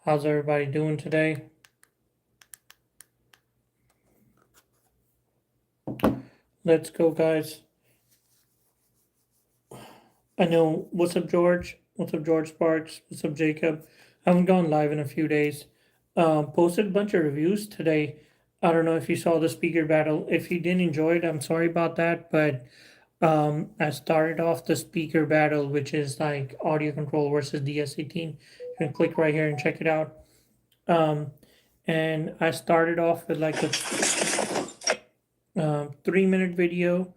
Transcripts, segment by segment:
How's everybody doing today? Let's go, guys. I know. What's up, George? What's up, George Sparks? What's up, Jacob? I haven't gone live in a few days. Posted a bunch of reviews today. I don't know if you saw the speaker battle. If you didn't enjoy it, I'm sorry about that. But I started off the speaker battle, which is like audio control versus DS18. You can click right here and check it out. Um, and I started off with like a 3 minute video.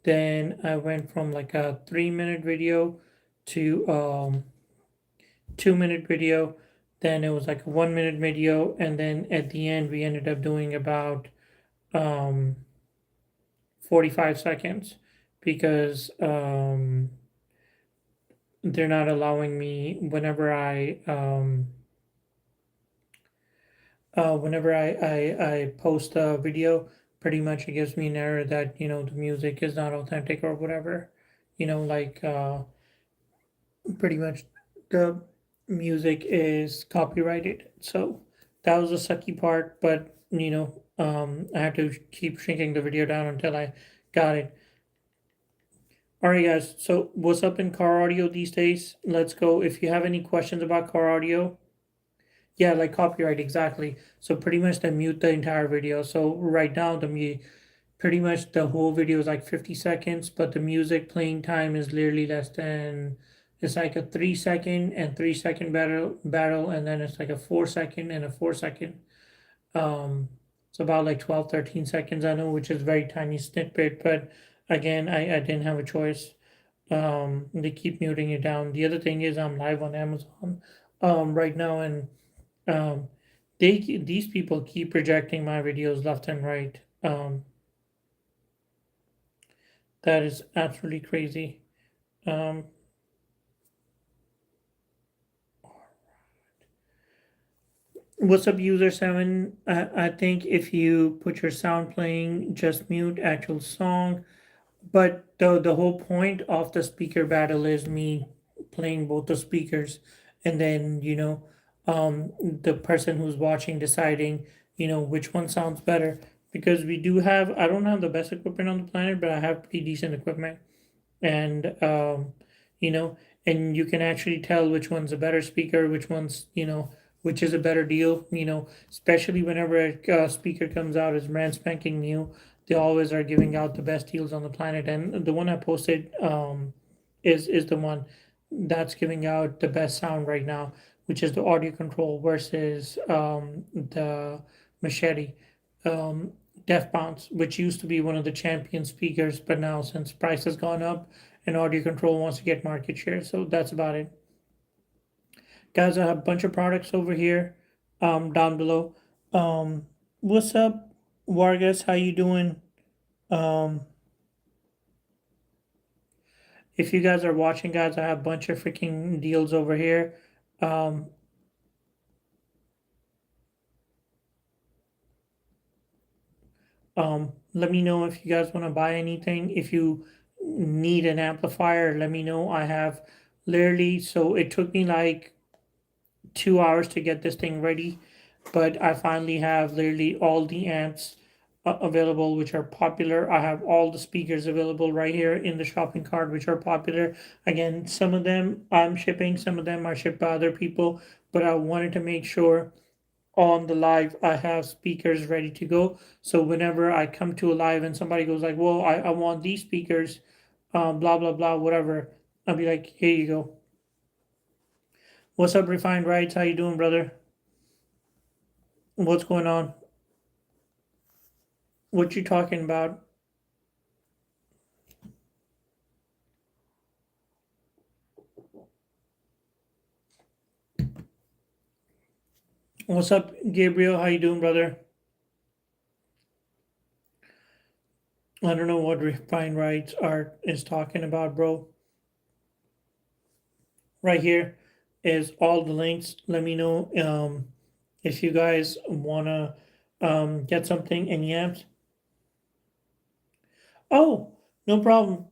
Then I went from like a 3 minute video to 2 minute video. Then it was like a 1 minute video, and then at the end we ended up doing about um 45 seconds because they're not allowing me whenever I post a video, pretty much it gives me an error that the music is not authentic or whatever. Like pretty much the music is copyrighted. So that was the sucky part, but I had to keep shrinking the video down until I got it. All right, guys. So what's up in car audio these days? Let's go. If you have any questions about car audio, yeah, like copyright, exactly. So pretty much they mute the entire video. So right now pretty much the whole video is like 50 seconds, but the music playing time is literally less than it's like a 3 second and 3 second battle, and then it's like a 4 second and a 4 second. Um it's about like 12, 13 seconds, I know, which is very tiny snippet, but again, I didn't have a choice. They keep muting it down. The other thing is I'm live on Amazon right now, and um, these people keep projecting my videos left and right. That is absolutely crazy. Um, what's up, user 7? I think if you put your sound playing, just mute actual song. But the whole point of the speaker battle is me playing both the speakers, and then the person who's watching deciding which one sounds better. Because I don't have the best equipment on the planet, but I have pretty decent equipment, and you know, and you can actually tell which one's a better speaker, which is a better deal. Especially whenever a speaker comes out as brand spanking new, they always are giving out the best deals on the planet, and the one I posted is the one that's giving out the best sound right now, which is the audio control versus the Machete. Um, Def Bounce, which used to be one of the champion speakers, but now since price has gone up and audio control wants to get market share. So that's about it. Guys, I have a bunch of products over here down below. What's up, Vargas? How you doing? Um, if you guys are watching, guys, I have a bunch of freaking deals over here. Um, let me know if you guys want to buy anything. If you need an amplifier, let me know. I have literally, so it took me like 2 hours to get this thing ready, but I finally have literally all the amps available, which are popular. I have all the speakers available right here in the shopping cart, which are popular. Again, some of them I'm shipping, some of them are shipped by other people, but I wanted to make sure on the live I have speakers ready to go. So whenever I come to a live and somebody goes like, well, I want these speakers, blah, blah, blah, whatever, I'll be like, here you go. What's up, Refined Rights? How you doing, brother? What's going on? What you talking about? What's up, Gabriel? How you doing, brother? I don't know what Refined Rights Art is talking about, bro. Right here is all the links. Let me know if you guys wanna get something in Yams. Oh, no problem.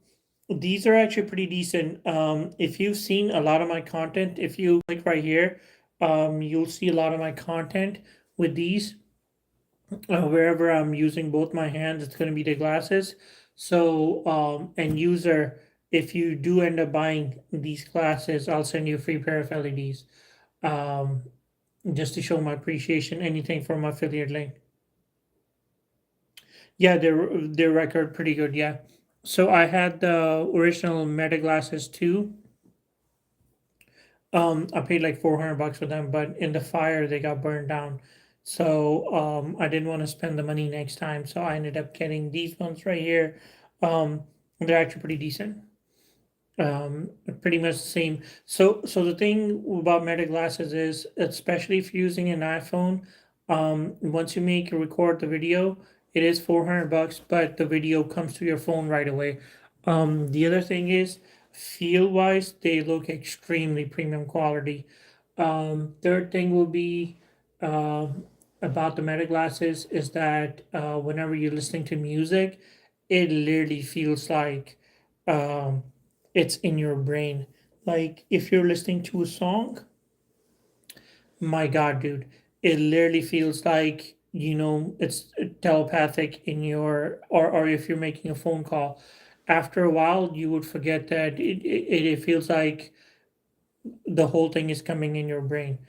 These are actually pretty decent. If you've seen a lot of my content, if you click right here, You'll see a lot of my content with these. Wherever I'm using both my hands, it's going to be the glasses. So, and user, if you do end up buying these glasses, I'll send you a free pair of LEDs. Um, just to show my appreciation. Anything from affiliate link. Yeah, their record pretty good. Yeah. So I had the original Meta glasses too. I paid like 400 bucks for them, but in the fire they got burned down. So I didn't want to spend the money next time, so I ended up getting these ones right here. They're actually pretty decent. Pretty much the same. So the thing about Meta glasses is, especially if you're using an iPhone, once you make record the video, it is 400 bucks, but the video comes to your phone right away. The other thing is, feel wise, they look extremely premium quality. Third thing will be about the Meta glasses is that whenever you're listening to music, it literally feels like um, it's in your brain. Like if you're listening to a song, my God, dude, it literally feels like, it's telepathic in your, or if you're making a phone call. After a while, you would forget that it feels like the whole thing is coming in your brain.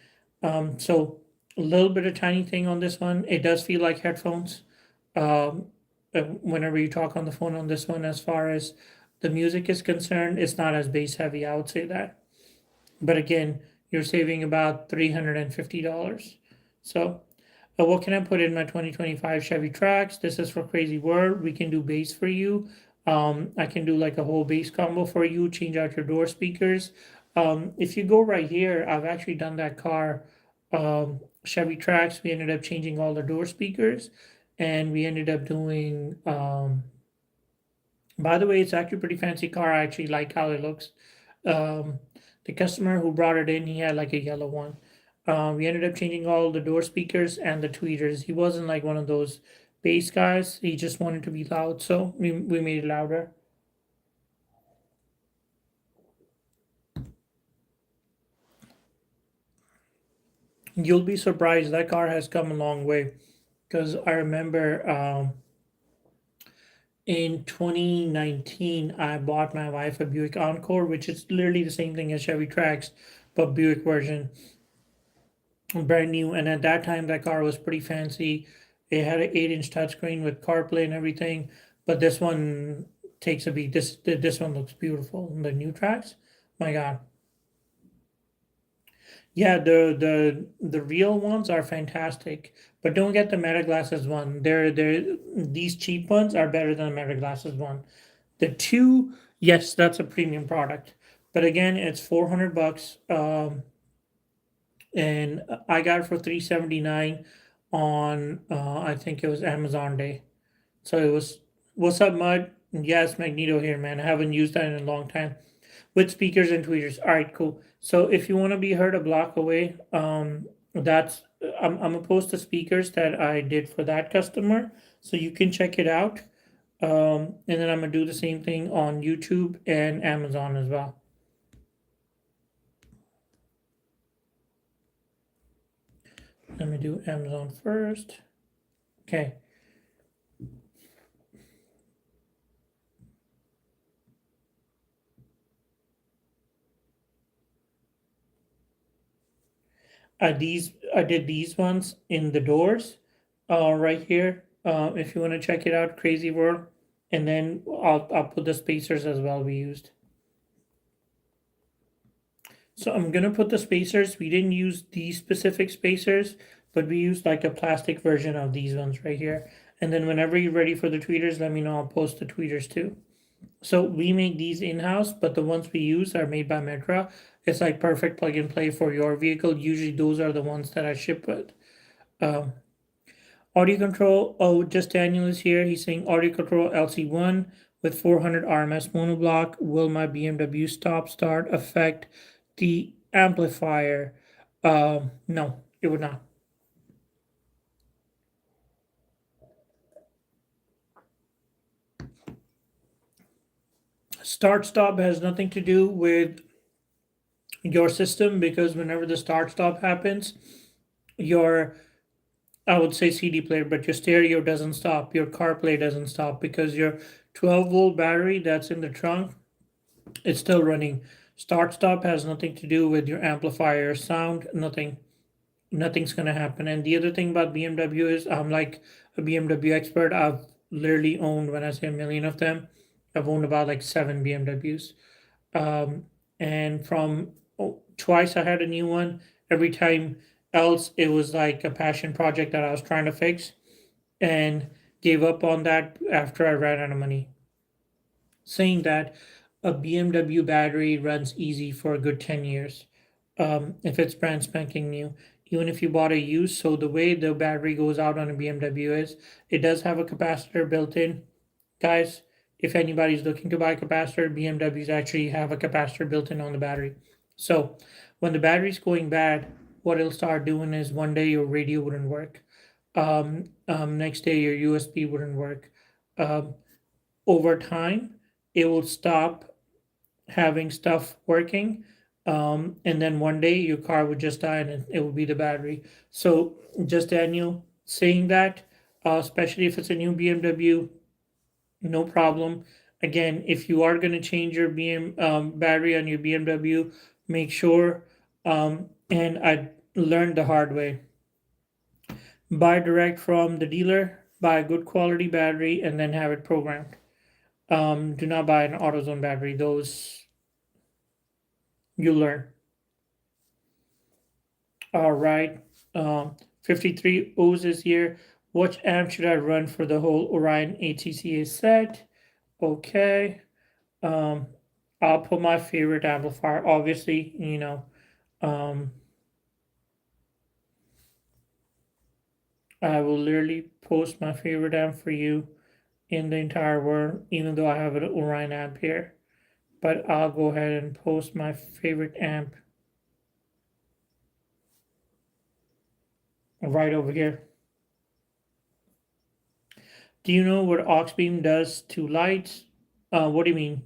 So a little bit of tiny thing on this one. It does feel like headphones. Um, Whenever you talk on the phone on this one, as far as the music is concerned, it's not as bass heavy. I would say that. But again, you're saving about $350. So, what can I put in my 2025 Chevy Trax? This is for Crazy World. We can do bass for you. I can do like a whole bass combo for you, change out your door speakers. If you go right here, I've actually done that car, Chevy Trax. We ended up changing all the door speakers, and we ended up doing, by the way, it's actually a pretty fancy car. I actually like how it looks. Um, the customer who brought it in, he had like a yellow one. We ended up changing all the door speakers and the tweeters. He wasn't like one of those bass guys. He just wanted to be loud, so we made it louder. You'll be surprised that car has come a long way. Because I remember in 2019, I bought my wife a Buick Encore, which is literally the same thing as Chevy Trax, but Buick version, brand new. And at that time, that car was pretty fancy. It had an 8-inch touchscreen with CarPlay and everything. But this one takes a beat. This one looks beautiful. The new tracks, my God. Yeah, the real ones are fantastic, but don't get the Meta Glasses one. They're these cheap ones are better than the Meta Glasses one. The two, yes, that's a premium product, but again, it's 400 bucks. And I got it for 379 on I think it was Amazon Day. So it was, what's up, Mud? Yes, Magneto here, man. I haven't used that in a long time. With speakers and tweeters. All right, cool. So if you want to be heard a block away, that's I'm gonna post the speakers that I did for that customer, so you can check it out. And then I'm gonna do the same thing on YouTube and Amazon as well. Let me do Amazon first. Okay. I did these ones in the doors, right here. If you want to check it out, Crazy World, and then I'll put the spacers as well we used. So I'm gonna put the spacers. We didn't use these specific spacers, but we used like a plastic version of these ones right here. And then whenever you're ready for the tweeters, let me know. I'll post the tweeters too. So we make these in-house, but the ones we use are made by Medra. It's like perfect plug and play for your vehicle. Usually those are the ones that I ship with. Um, Audio control. Oh, just Daniel is here. He's saying audio control LC1 with 400 RMS monoblock. Will my BMW stop start affect the amplifier? No, it would not. Start stop has nothing to do with your system, because whenever the start stop happens, your, I would say CD player, but your stereo doesn't stop, your CarPlay doesn't stop, because your 12-volt battery that's in the trunk, it's still running. Start stop has nothing to do with your amplifier sound, nothing. Nothing's gonna happen. And the other thing about BMW is I'm like a BMW expert. I've literally owned, when I say a million of them, I've owned about like seven BMWs. And from, twice I had a new one. Every time else, it was like a passion project that I was trying to fix, and gave up on that after I ran out of money. Saying that, a BMW battery runs easy for a good 10 years, if it's brand spanking new. Even if you bought a used, so the way the battery goes out on a BMW is it does have a capacitor built in. Guys, if anybody's looking to buy a capacitor, BMWs actually have a capacitor built in on the battery. So when the battery's going bad, what it'll start doing is one day your radio wouldn't work. Next day your USB wouldn't work. Um, Over time, it will stop having stuff working. And then one day your car would just die, and it will be the battery. So just Daniel saying that, especially if it's a new BMW, no problem. Again, if you are going to change your battery on your BMW, make sure, and I learned the hard way, buy direct from the dealer, buy a good quality battery, and then have it programmed. Do not buy an AutoZone battery. Those you learn. All right. 53 O's is here. What amp should I run for the whole Orion ATCA set? Okay. Um, I'll put my favorite amplifier. Obviously, um, I will literally post my favorite amp for you in the entire world, even though I have an Orion amp here. But I'll go ahead and post my favorite amp right over here. Do you know what Auxbeam does to lights? What do you mean,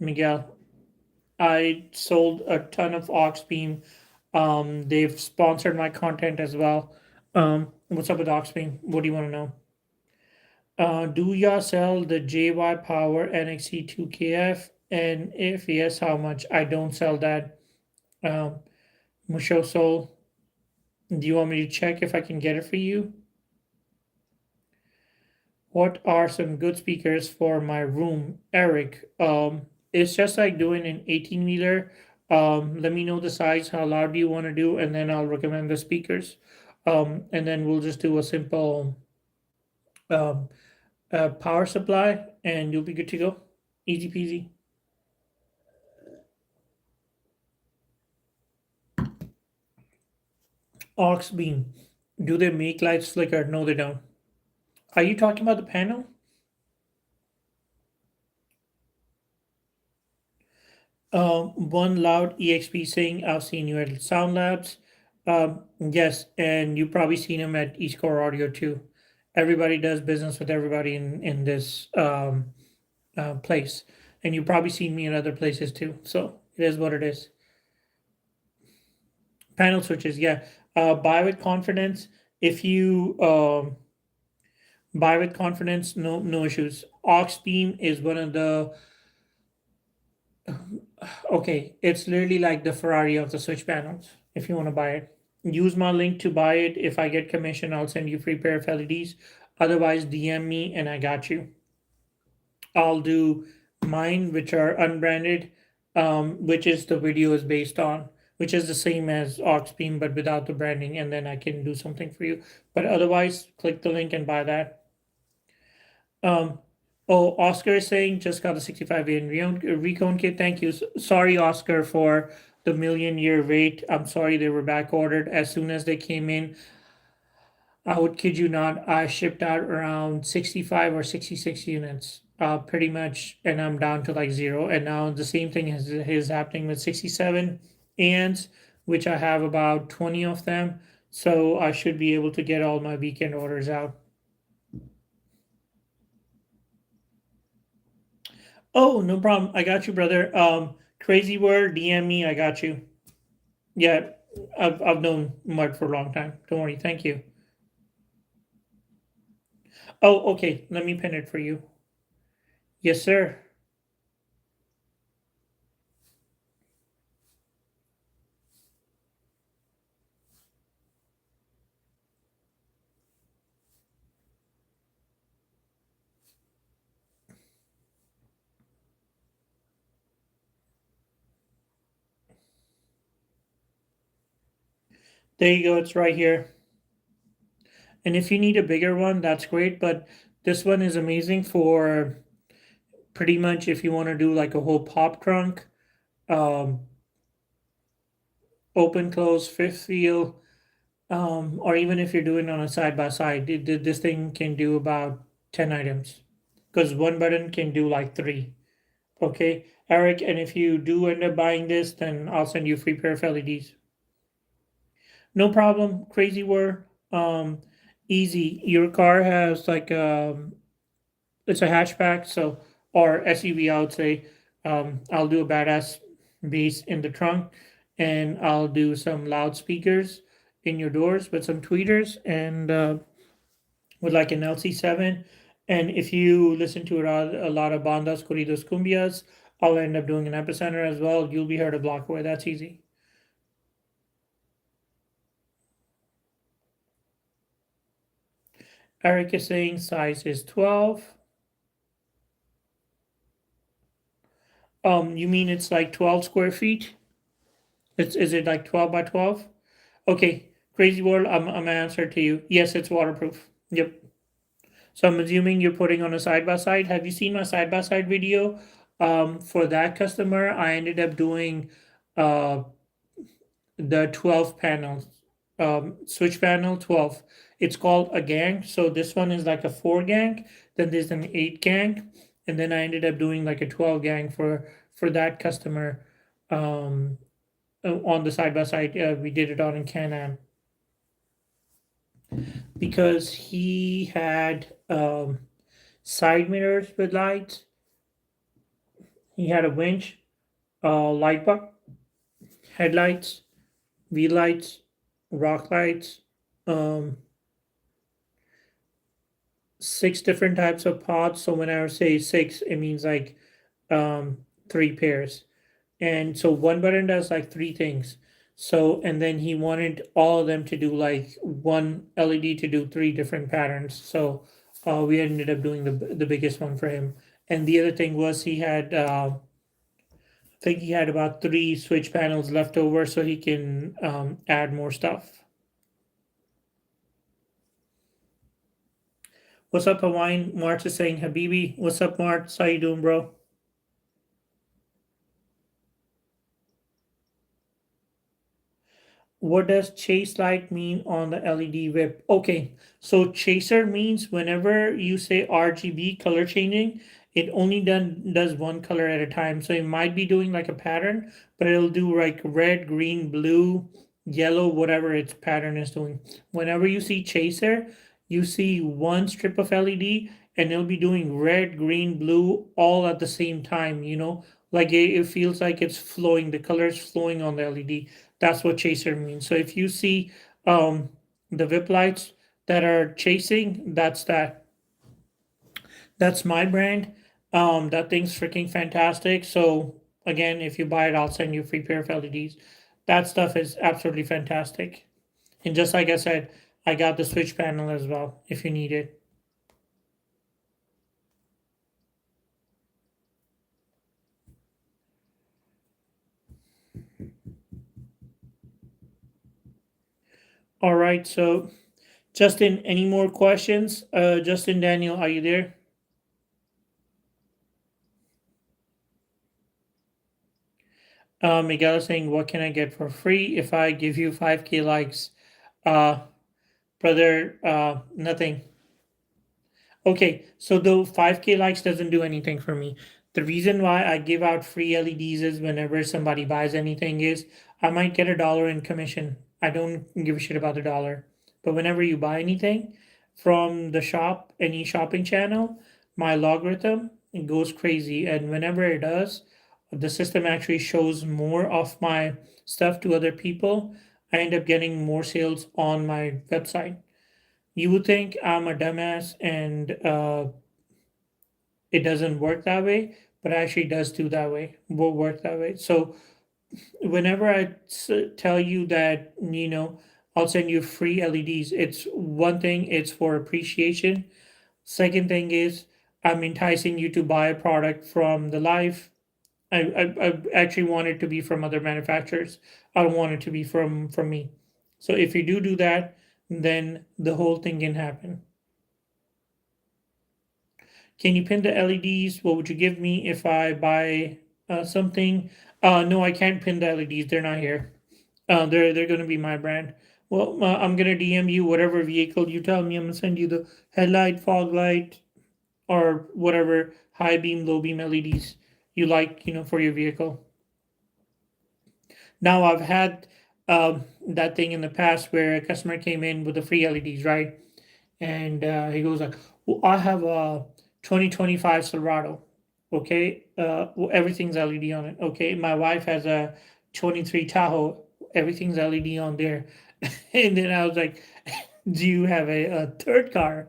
Miguel? I sold a ton of Auxbeam. They've sponsored my content as well. What's up with Auxbeam? What do you want to know? Do y'all sell the JY Power NXC2KF? And if yes, how much? I don't sell that. Um, Musho Soul, do you want me to check if I can get it for you? What are some good speakers for my room, Eric? It's just like doing an 18 wheeler. Let me know the size, how loud do you want to do, and then I'll recommend the speakers. And then we'll just do a simple um, power supply, and you'll be good to go. Easy peasy. Aux beam. Do they make lights flicker? No, they don't. Are you talking about the panel? One loud EXP saying, I've seen you at Sound Labs. Yes, and you've probably seen him at Eastcore Audio too. Everybody does business with everybody in this place, and you've probably seen me in other places too. So it is what it is. Panel switches, yeah. Buy with confidence. If you buy with confidence, no issues. Aux beam is one of the, okay, it's literally like the Ferrari of the switch panels. If you want to buy it, use my link to buy it. If I get commission, I'll send you free pair of LEDs. Otherwise, DM me and I got you. I'll do mine, which are unbranded, which is the video is based on, which is the same as Auxbeam but without the branding, and then I can do something for you. But otherwise, click the link and buy that. Um, oh, Oscar is saying just got a 65 in Recon kit. Thank you. Sorry, Oscar, for the million-year wait. I'm sorry they were back ordered. As soon as they came in, I would kid you not, I shipped out around 65 or 66 units, pretty much, and I'm down to like zero. And now the same thing is happening with 67 and which I have about 20 of them. So I should be able to get all my weekend orders out. Oh, no problem. I got you, brother. Crazy word, DM me. I got you. Yeah, I've known Mud for a long time. Don't worry. Thank you. Oh, okay. Let me pin it for you. Yes, sir. There you go. It's right here. And if you need a bigger one, that's great. But this one is amazing for pretty much if you want to do like a whole pop trunk, um, open close, fifth wheel, or even if you're doing on a side by side. This thing can do about 10 items because one button can do like three. Okay, Eric. And if you do end up buying this, then I'll send you a free pair of LEDs. No problem. Crazy word. Easy. Your car has like it's a hatchback, so or SUV, I would say. I'll do a badass bass in the trunk, and I'll do some loudspeakers in your doors with some tweeters and with like an LC7. And if you listen to a lot of bandas, corridos, cumbias, I'll end up doing an epicenter as well. You'll be heard a block away. That's easy. Eric is saying size is 12. You mean it's like 12 square feet? Is it like 12 by 12? Okay, Crazy World, I'm gonna answer to you. Yes, it's waterproof. Yep. So I'm assuming you're putting on a side by side. Have you seen my side by side video? For that customer, I ended up doing uh the 12 panels. Switch panel 12. It's called a gang. So this one is like a 4 gang, then there's an 8 gang, and then I ended up doing like a 12 gang for that customer. Um on the side by side. We did it on in Can-Am because he had side mirrors with lights. He had a winch, light bar, headlights, wheel lights, rock lights, um, 6 different types of pods. So when I say six, it means like 3 pairs. And so one button does like 3 things. So, and then he wanted all of them to do like one LED to do 3 different patterns. So, we ended up doing the biggest one for him. And the other thing was he had, I think he had about 3 switch panels left over, so he can add more stuff. What's up, Hawaiian? March is saying Habibi. What's up, March? How you doing, bro? What does chase light mean on the LED whip? Okay, so chaser means whenever you say RGB color changing, it only does one color at a time. So it might be doing like a pattern, but it'll do like red, green, blue, yellow, whatever its pattern is doing. Whenever you see chaser, you see one strip of LED and it'll be doing red, green, blue all at the same time, like it feels like it's flowing, the colors flowing on the LED. That's what chaser means. So if you see the whip lights that are chasing, that's my brand. That thing's freaking fantastic. So again, if you buy it, I'll send you a free pair of LEDs. That stuff is absolutely fantastic. And just like I said, I got the switch panel as well if you need it. All right, so Justin, any more questions? Justin Daniel, are you there? Miguel is saying, what can I get for free if I give you 5K likes? Uh, brother, nothing. Okay, so the 5K likes doesn't do anything for me. The reason why I give out free LEDs is whenever somebody buys anything is I might get $1 in commission. I don't give a shit about the dollar. But whenever you buy anything from the shop, any shopping channel, my logarithm, it goes crazy. And whenever it does, the system actually shows more of my stuff to other people, I end up getting more sales on my website. You would think I'm a dumbass and it doesn't work that way, but it actually does do that way, will work that way. So whenever tell you that, I'll send you free LEDs, it's one thing, it's for appreciation. Second thing is I'm enticing you to buy a product from the live. I actually want it to be from other manufacturers. I don't want it to be from me. So if you do that, then the whole thing can happen. Can you pin the LEDs? What would you give me if I buy something? No, I can't pin the LEDs. They're not here. They're going to be my brand. Well, I'm going to DM you whatever vehicle you tell me. I'm going to send you the headlight, fog light, or whatever high beam, low beam LEDs you like, for your vehicle. Now, I've had that thing in the past where a customer came in with the free LEDs, right? And he goes like, "Well, I have a 2025 Silverado. Okay, well, everything's LED on it. Okay, my wife has a 23 Tahoe. Everything's LED on there." And then I was like, "Do you have a third car,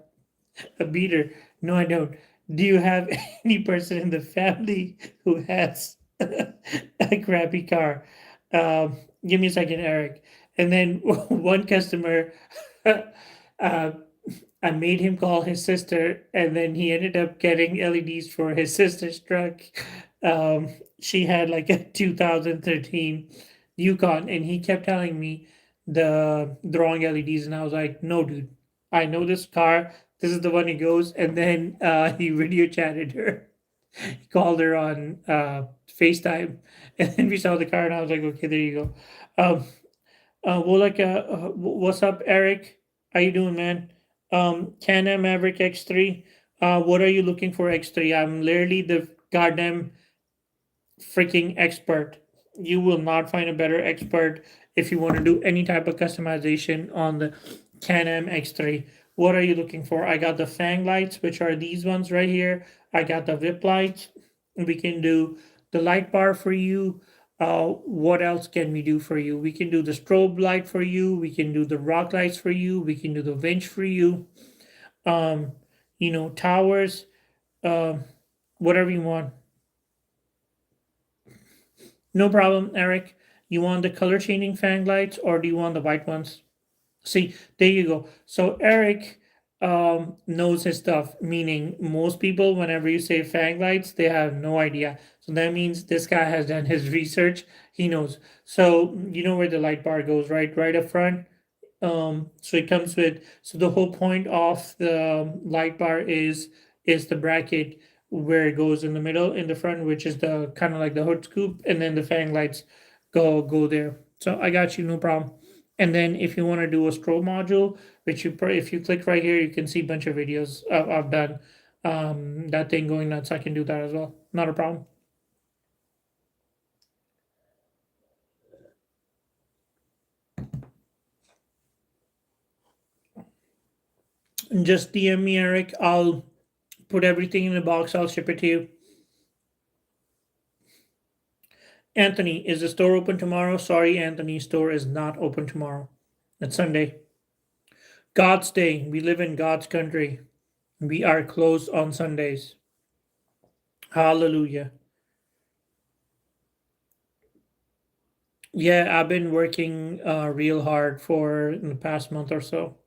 a beater?" "No, I don't." "Do you have any person in the family who has a crappy car?" Give me a second, Eric. And then one customer, uh, I made him call his sister, and then he ended up getting LEDs for his sister's truck. She had like a 2013 Yukon, and he kept telling me the wrong LEDs, and I was like, "No, dude, I know this car. This is the one he goes." And then he video chatted her. He called her on FaceTime, and then we saw the car, and I was like, "Okay, there you go." Um, what's up, Eric? How you doing, man? Can-Am Maverick X3. What are you looking for X3? I'm literally the goddamn freaking expert. You will not find a better expert if you want to do any type of customization on the Can-Am X3. What are you looking for? I got the Fang lights, which are these ones right here. I got the VIP lights. We can do the light bar for you. What else can we do for you? We can do the strobe light for you. We can do the rock lights for you. We can do the winch for you. Um, towers, uh, whatever you want. No problem, Eric. You want the color changing fang lights or do you want the white ones? See, there you go. So Eric knows his stuff, meaning most people, whenever you say fang lights, they have no idea. So that means this guy has done his research. He knows. So you know where the light bar goes, right? Right up front. So it comes with, so the whole point of the light bar is the bracket where it goes in the middle in the front, which is the kind of like the hood scoop, and then the fang lights go there. So I got you, no problem. And then if you want to do a strobe module, which if you click right here, you can see a bunch of videos I've done. That thing going nuts, I can do that as well. Not a problem. And just DM me, Eric. I'll put everything in the box. I'll ship it to you. Anthony, is the store open tomorrow? Sorry, Anthony, store is not open tomorrow. It's Sunday. God's day. We live in God's country. We are closed on Sundays. Hallelujah. Yeah, I've been working real hard for the past month or so.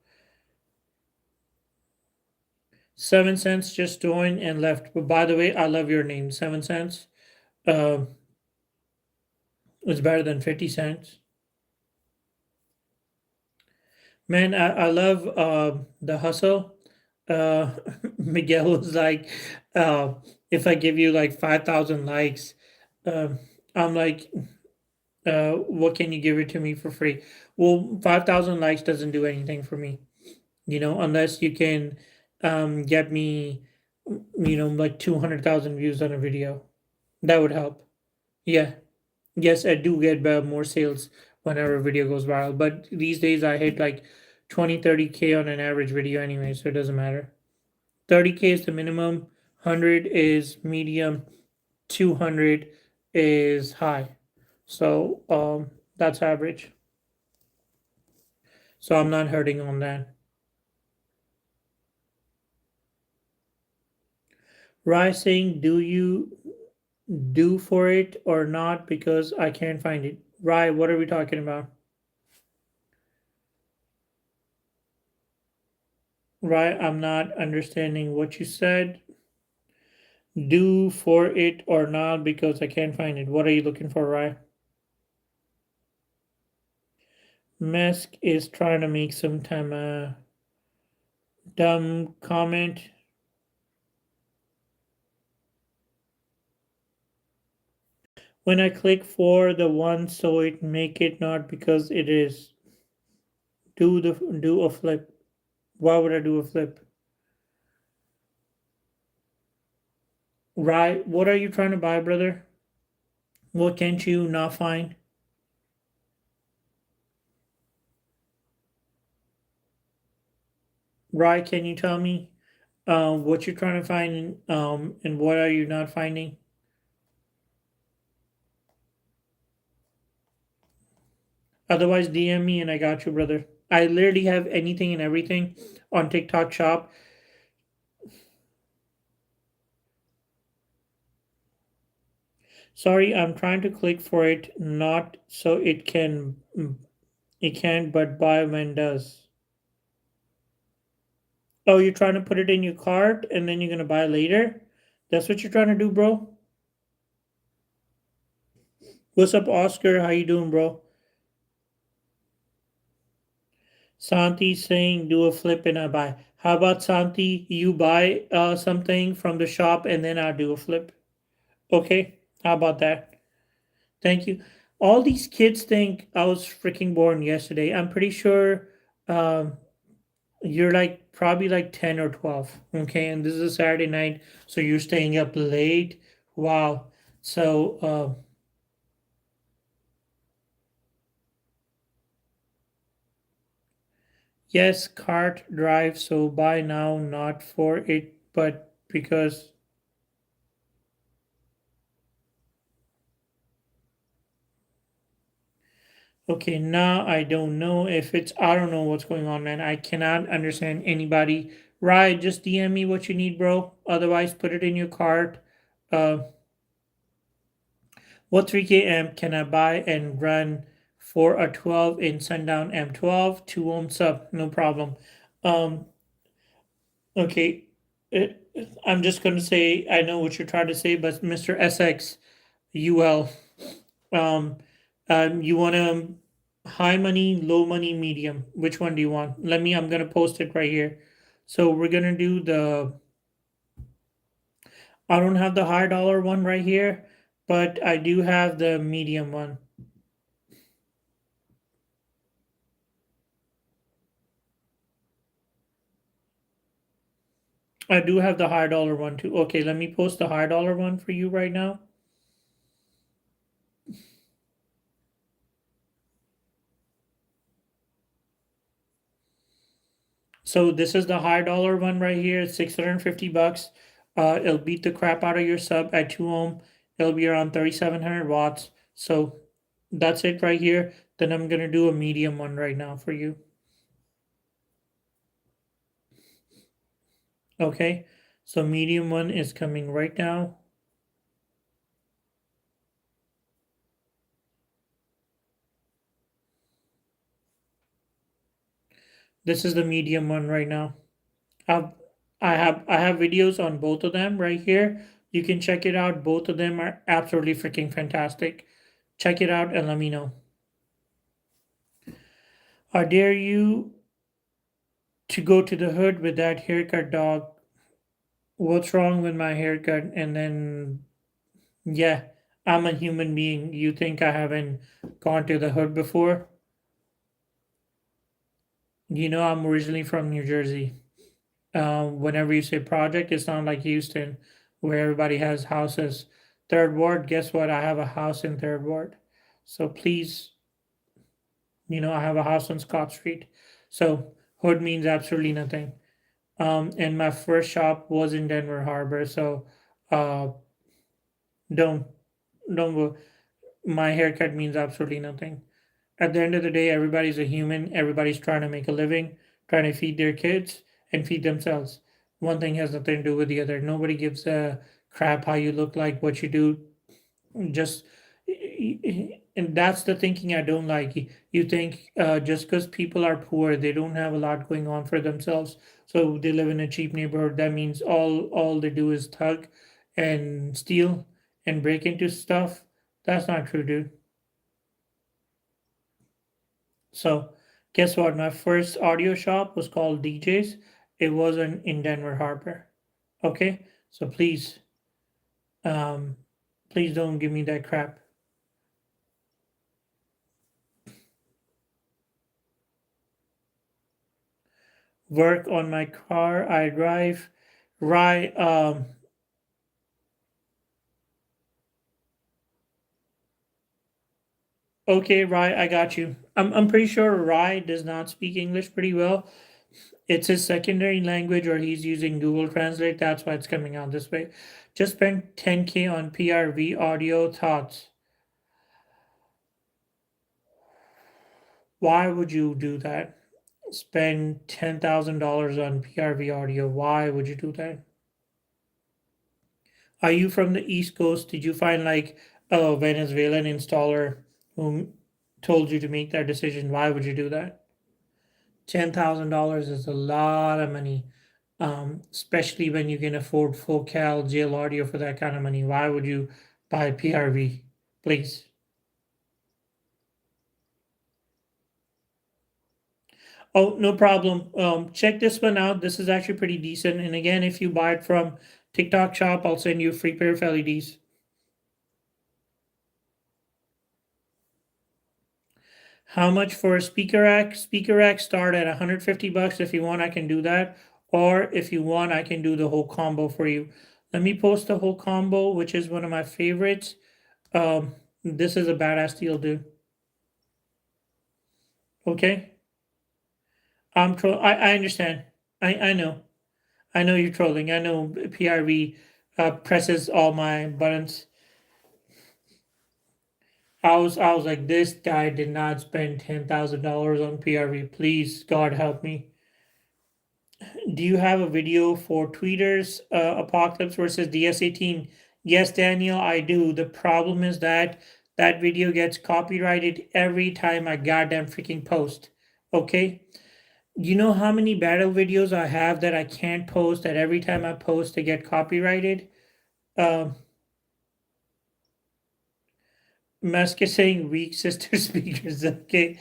7 cents just joined and left. But by the way, I love your name. 7 cents. Uh, it's better than 50 cents. Man, I love the hustle. Miguel was like, uh, if I give you like 5,000 likes, um, I'm like, what can you give it to me for free? Well, 5,000 likes doesn't do anything for me, unless you can get me, like 200,000 views on a video. That would help. Yeah. Yes, I do get more sales whenever a video goes viral, but these days I hit like 20, 30K on an average video anyway, so it doesn't matter. 30K is the minimum, 100 is medium, 200 is high. So that's average. So I'm not hurting on that. Rai saying, do you do for it or not because I can't find it? Rai, what are we talking about? Rai, I'm not understanding what you said. Do for it or not because I can't find it. What are you looking for, Rai? Mesk is trying to make some time dumb comment. When I click for the one, so it make it not because it is. Do a flip. Why would I do a flip? Right? What are you trying to buy, brother? What can't you not find? Right? Can you tell me what you're trying to find and what are you not finding? Otherwise, DM me and I got you, brother. I literally have anything and everything on TikTok Shop. Sorry, I'm trying to click for it, not so it can, but buy when does. Oh, you're trying to put it in your cart and then you're gonna buy later? That's what you're trying to do, bro? What's up, Oscar? How you doing, bro? Santi saying do a flip and I buy. How about Santi? You buy something from the shop and then I'll do a flip. Okay? How about that? Thank you. All these kids think I was freaking born yesterday. I'm pretty sure um, you're like probably like 10 or 12. Okay? And this is a Saturday night, so you're staying up late. Wow. So, yes, cart drive, so buy now, not for it, but because. Okay, now I don't know if it's, I don't know what's going on, man. I cannot understand anybody. Right, just DM me what you need, bro. Otherwise, put it in your cart. Uh, what 3K amp can I buy and run for a 12 in Sundown M12? 2 ohm sub, no problem. Um, okay, it, I'm just going to say, I know what you're trying to say, but Mr. SX, UL, um, you want to high money, low money, medium. Which one do you want? I'm gonna post it right here. So we're gonna do the, I don't have the high dollar one right here, but I do have the medium one. I do have the high dollar one too. Okay, let me post the high dollar one for you right now. So this is the high dollar one right here, 650 bucks. It'll beat the crap out of your sub at 2 ohm. It'll be around 3700 watts. So that's it right here. Then I'm gonna do a medium one right now for you. Okay, so medium one is coming right now. This is the medium one right now. I've, I have videos on both of them right here. You can check it out. Both of them are absolutely freaking fantastic. Check it out and let me know. I dare you to go to the hood with that haircut, dog. What's wrong with my haircut? And then, yeah, I'm a human being. You think I haven't gone to the hood before? You know, I'm originally from New Jersey. Whenever you say project, it's not like Houston, where everybody has houses. Third Ward, guess what? I have a house in Third Ward. So please, I have a house on Scott Street. So hood means absolutely nothing. And my first shop was in Denver Harbor. So uh, don't don't go. My haircut means absolutely nothing. At the end of the day, everybody's a human. Everybody's trying to make a living, trying to feed their kids and feed themselves. One thing has nothing to do with the other. Nobody gives a crap how you look like, what you do. Just and that's the thinking I don't like. You think just because people are poor, they don't have a lot going on for themselves, so they live in a cheap neighborhood. That means all they do is thug and steal and break into stuff. That's not true, dude. So, guess what? My first audio shop was called DJs. It was in Denver Harbor. Okay, so um, please don't give me that crap. Work on my car. I drive. Right. Okay, Rye, I got you. I'm pretty sure Rye does not speak English pretty well. It's his secondary language, or he's using Google Translate. That's why it's coming out this way. Just spent 10K on PRV audio thoughts. Why would you do that? Spend $10,000 on PRV audio. Why would you do that? Are you from the East Coast? Did you find like a Venezuelan installer who told you to make that decision? Why would you do that? $10,000 is a lot of money, especially when you can afford full cal jail audio for that kind of money. Why would you buy PRV? Please. Oh, no problem. Check this one out. This is actually pretty decent. And again, if you buy it from TikTok Shop, I'll send you a free pair of LEDs. How much for a speaker rack? Speaker rack start at 150 bucks. If you want, I can do that. Or if you want, I can do the whole combo for you. Let me post the whole combo, which is one of my favorites. This is a badass deal, dude. Okay? I understand. I know. I know you're trolling. I know PRV presses all my buttons. I was like, this guy did not spend $10,000 on PRV. Please, God help me. Do you have a video for tweeters Apocalypse versus DS18? Yes, Daniel, I do. The problem is that that video gets copyrighted every time I goddamn freaking post. Okay? You know how many battle videos I have that I can't post, that every time I post they get copyrighted? Um, Musk is saying weak sister speakers. Okay.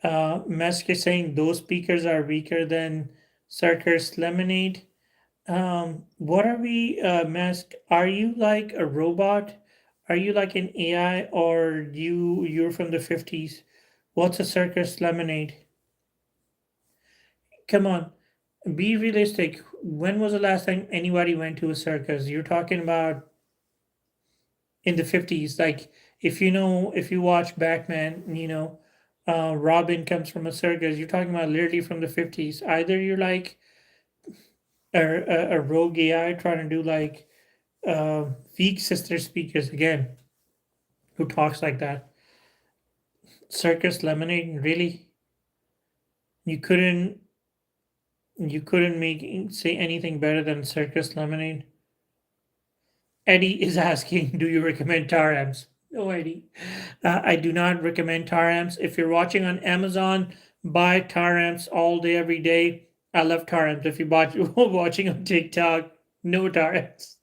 Musk is saying those speakers are weaker than Circus Lemonade. What are we, Mask? Are you like a robot? Are you like an AI, or you're from the 50s? What's a circus lemonade? Come on, be realistic. When was the last time anybody went to a circus? You're talking about in the 50s. Like if you watch Batman, Robin comes from a circus. You're talking about literally from the 50s. Either you're like a rogue AI trying to do like weak sister speakers again, who talks like that. Circus Lemonade, really? You couldn't you couldn't make say anything better than Circus Lemonade? Eddie is asking, do you recommend tar amps? No, Eddie. I do not recommend tar amps. If you're watching on Amazon, buy tar amps all day, every day. I love tar amps. If you're watching on TikTok, no tar amps.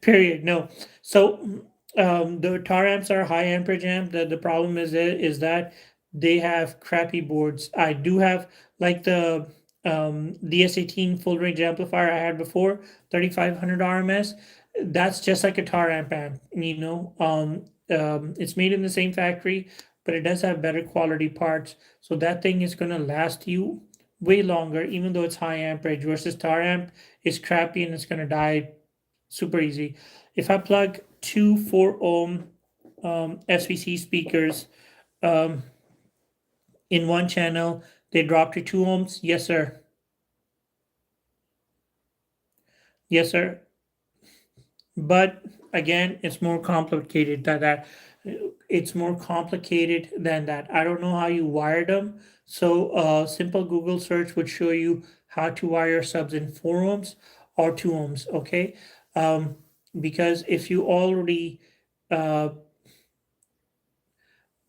Period. No. So the tar amps are high amperage amp. The problem is that they have crappy boards. I do have like the S18 full range amplifier I had before, 3500 RMS. That's just like a tar amp. It's made in the same factory, but it does have better quality parts. So that thing is gonna last you way longer, even though it's high amperage versus tar amp is crappy and it's gonna die super easy. If I plug two 4 ohm SVC speakers um, in one channel, they drop to 2 ohms. Yes, sir. Yes, sir. But again, it's more complicated than that. It's more complicated than that. I don't know how you wire them. So a simple Google search would show you how to wire subs in 4 ohms or 2 ohms. Okay, um, because if you already uh,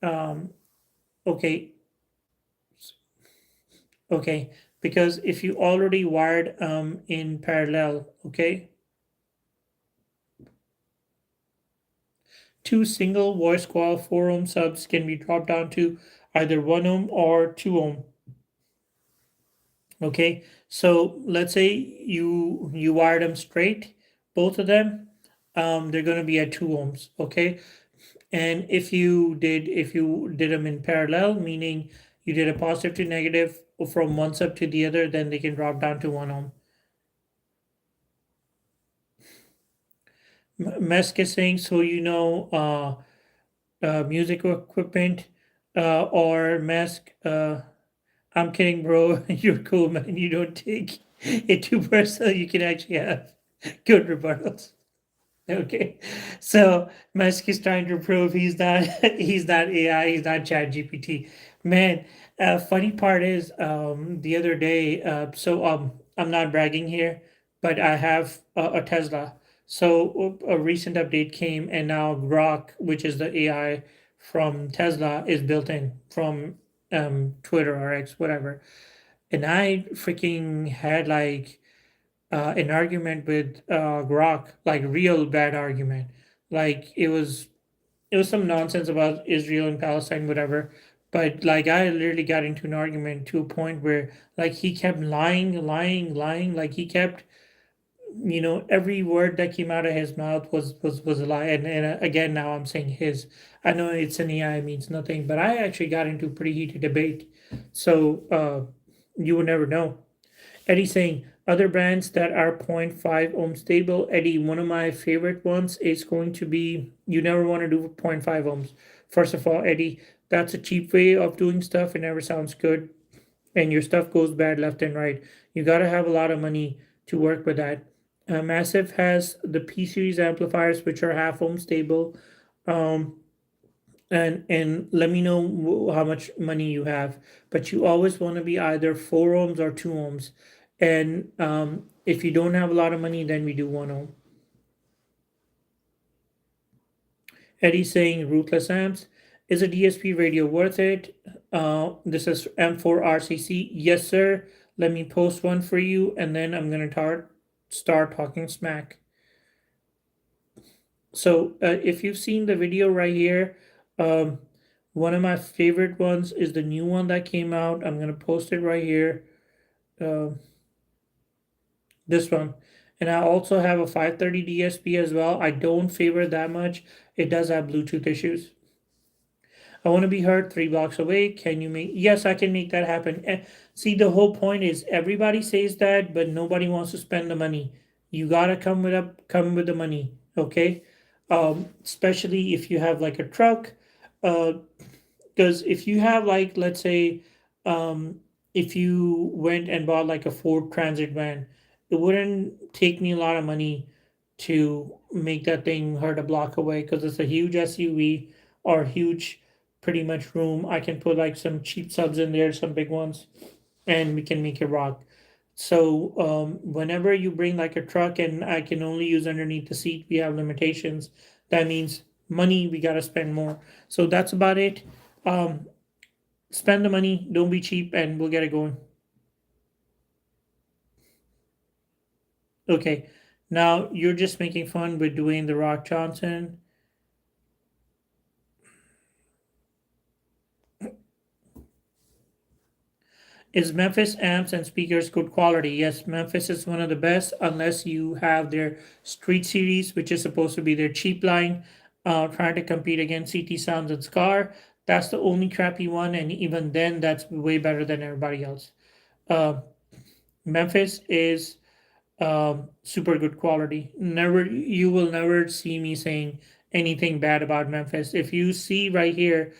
um, okay, okay, because if you already wired in parallel, okay, two single voice coil 4 ohm subs can be dropped down to either 1 ohm or 2 ohm. Okay, so let's say you wire them straight, both of them, they're going to be at 2 ohms. Okay, and if you did them in parallel, meaning you did a positive to negative from one sub to the other, then they can drop down to 1 ohm. Mesk is saying, so music equipment or mask. I'm kidding, bro. You're cool, man. You don't take it too personal. You can actually have good rebuttals. Okay, so Musk is trying to prove he's not he's not AI, he's not Chat GPT. Man, funny part is the other day, I'm not bragging here, but I have a Tesla. So a recent update came, and now Grok, which is the AI from Tesla, is built in from Twitter or X, whatever. And I freaking had like an argument with Grok, like real bad argument. Like it was some nonsense about Israel and Palestine, whatever. But like I literally got into an argument to a point where like he kept lying, lying, lying. Like he kept, every word that came out of his mouth was a lie. And again, now I'm saying his. I know it's an AI means nothing, but I actually got into a pretty heated debate. So you would never know. Eddie saying other brands that are zero point 0.5 ohm stable. Eddie, one of my favorite ones is going to be you never want to do 0.5 ohms. First of all, Eddie, that's a cheap way of doing stuff. It never sounds good. And your stuff goes bad left and right. You got to have a lot of money to work with that. Massive has the P series amplifiers, which are half ohm stable. Um, and let me know how much money you have, but you always want to be either 4 ohms or 2 ohms. And if you don't have a lot of money, then we do 1 ohm. Eddie's saying ruthless amps. Is a DSP radio worth it? This is M4RCC. Yes, sir. Let me post one for you, and then I'm gonna start talking smack. So if you've seen the video right here, um, one of my favorite ones is the new one that came out. I'm gonna post it right here. Uh, this one, and I also have a 530 DSP as well. I don't favor that much. It does have Bluetooth issues. I want to be heard 3 blocks away. Can you make? Yes, I can make that happen. See, the whole point is everybody says that, but nobody wants to spend the money. You gotta come with the money, okay? Especially if you have like a truck, uh, because if you have like let's say, um, if you went and bought like a Ford Transit van, it wouldn't take me a lot of money to make that thing heard a block away because it's a huge SUV or huge pretty much room. I can put like some cheap subs in there, some big ones, and we can make it rock. So whenever you bring like a truck and I can only use underneath the seat, we have limitations. That means money, we gotta spend more. So that's about it. Um, Spend the money, don't be cheap, and we'll get it going. Okay, now you're just making fun with Dwayne the Rock Johnson. Is Memphis amps and speakers good quality? Yes, Memphis is one of the best, unless you have their Street Series, which is supposed to be their cheap line, trying to compete against CT Sounds and Scar. That's the only crappy one, and even then, that's way better than everybody else. Uh, Memphis is super good quality. Never, you will never see me saying anything bad about Memphis. If you see right here,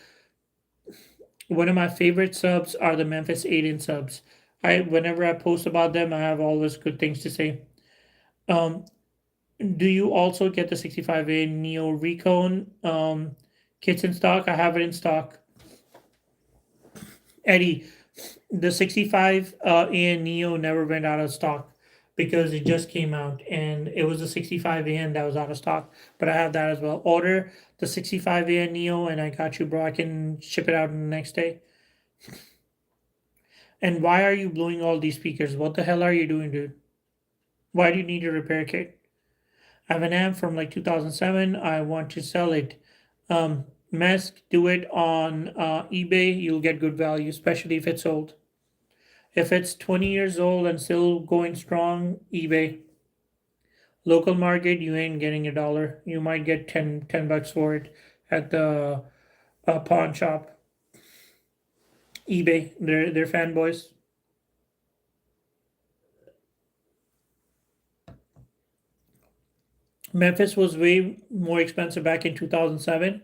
one of my favorite subs are the Memphis 8-inch subs. Whenever I post about them, I have always good things to say. Um, Do you also get the 65A Neo Recon kits in stock? I have it in stock. Eddie, the 65 and Neo never went out of stock because it just came out and it was the 65 and that was out of stock. But I have that as well. Order the 65 and Neo and I got you, bro. I can ship it out in the next day. And why are you blowing all these speakers? What the hell are you doing, dude? Why do you need a repair kit? I have an amp from like 2007. I want to sell it. Mask, do it on eBay. You'll get good value, especially if it's old. If it's 20 years old and still going strong, eBay. Local market, you ain't getting $1. You might get 10 bucks for it at the pawn shop. eBay, they're fanboys. Memphis was way more expensive back in 2007.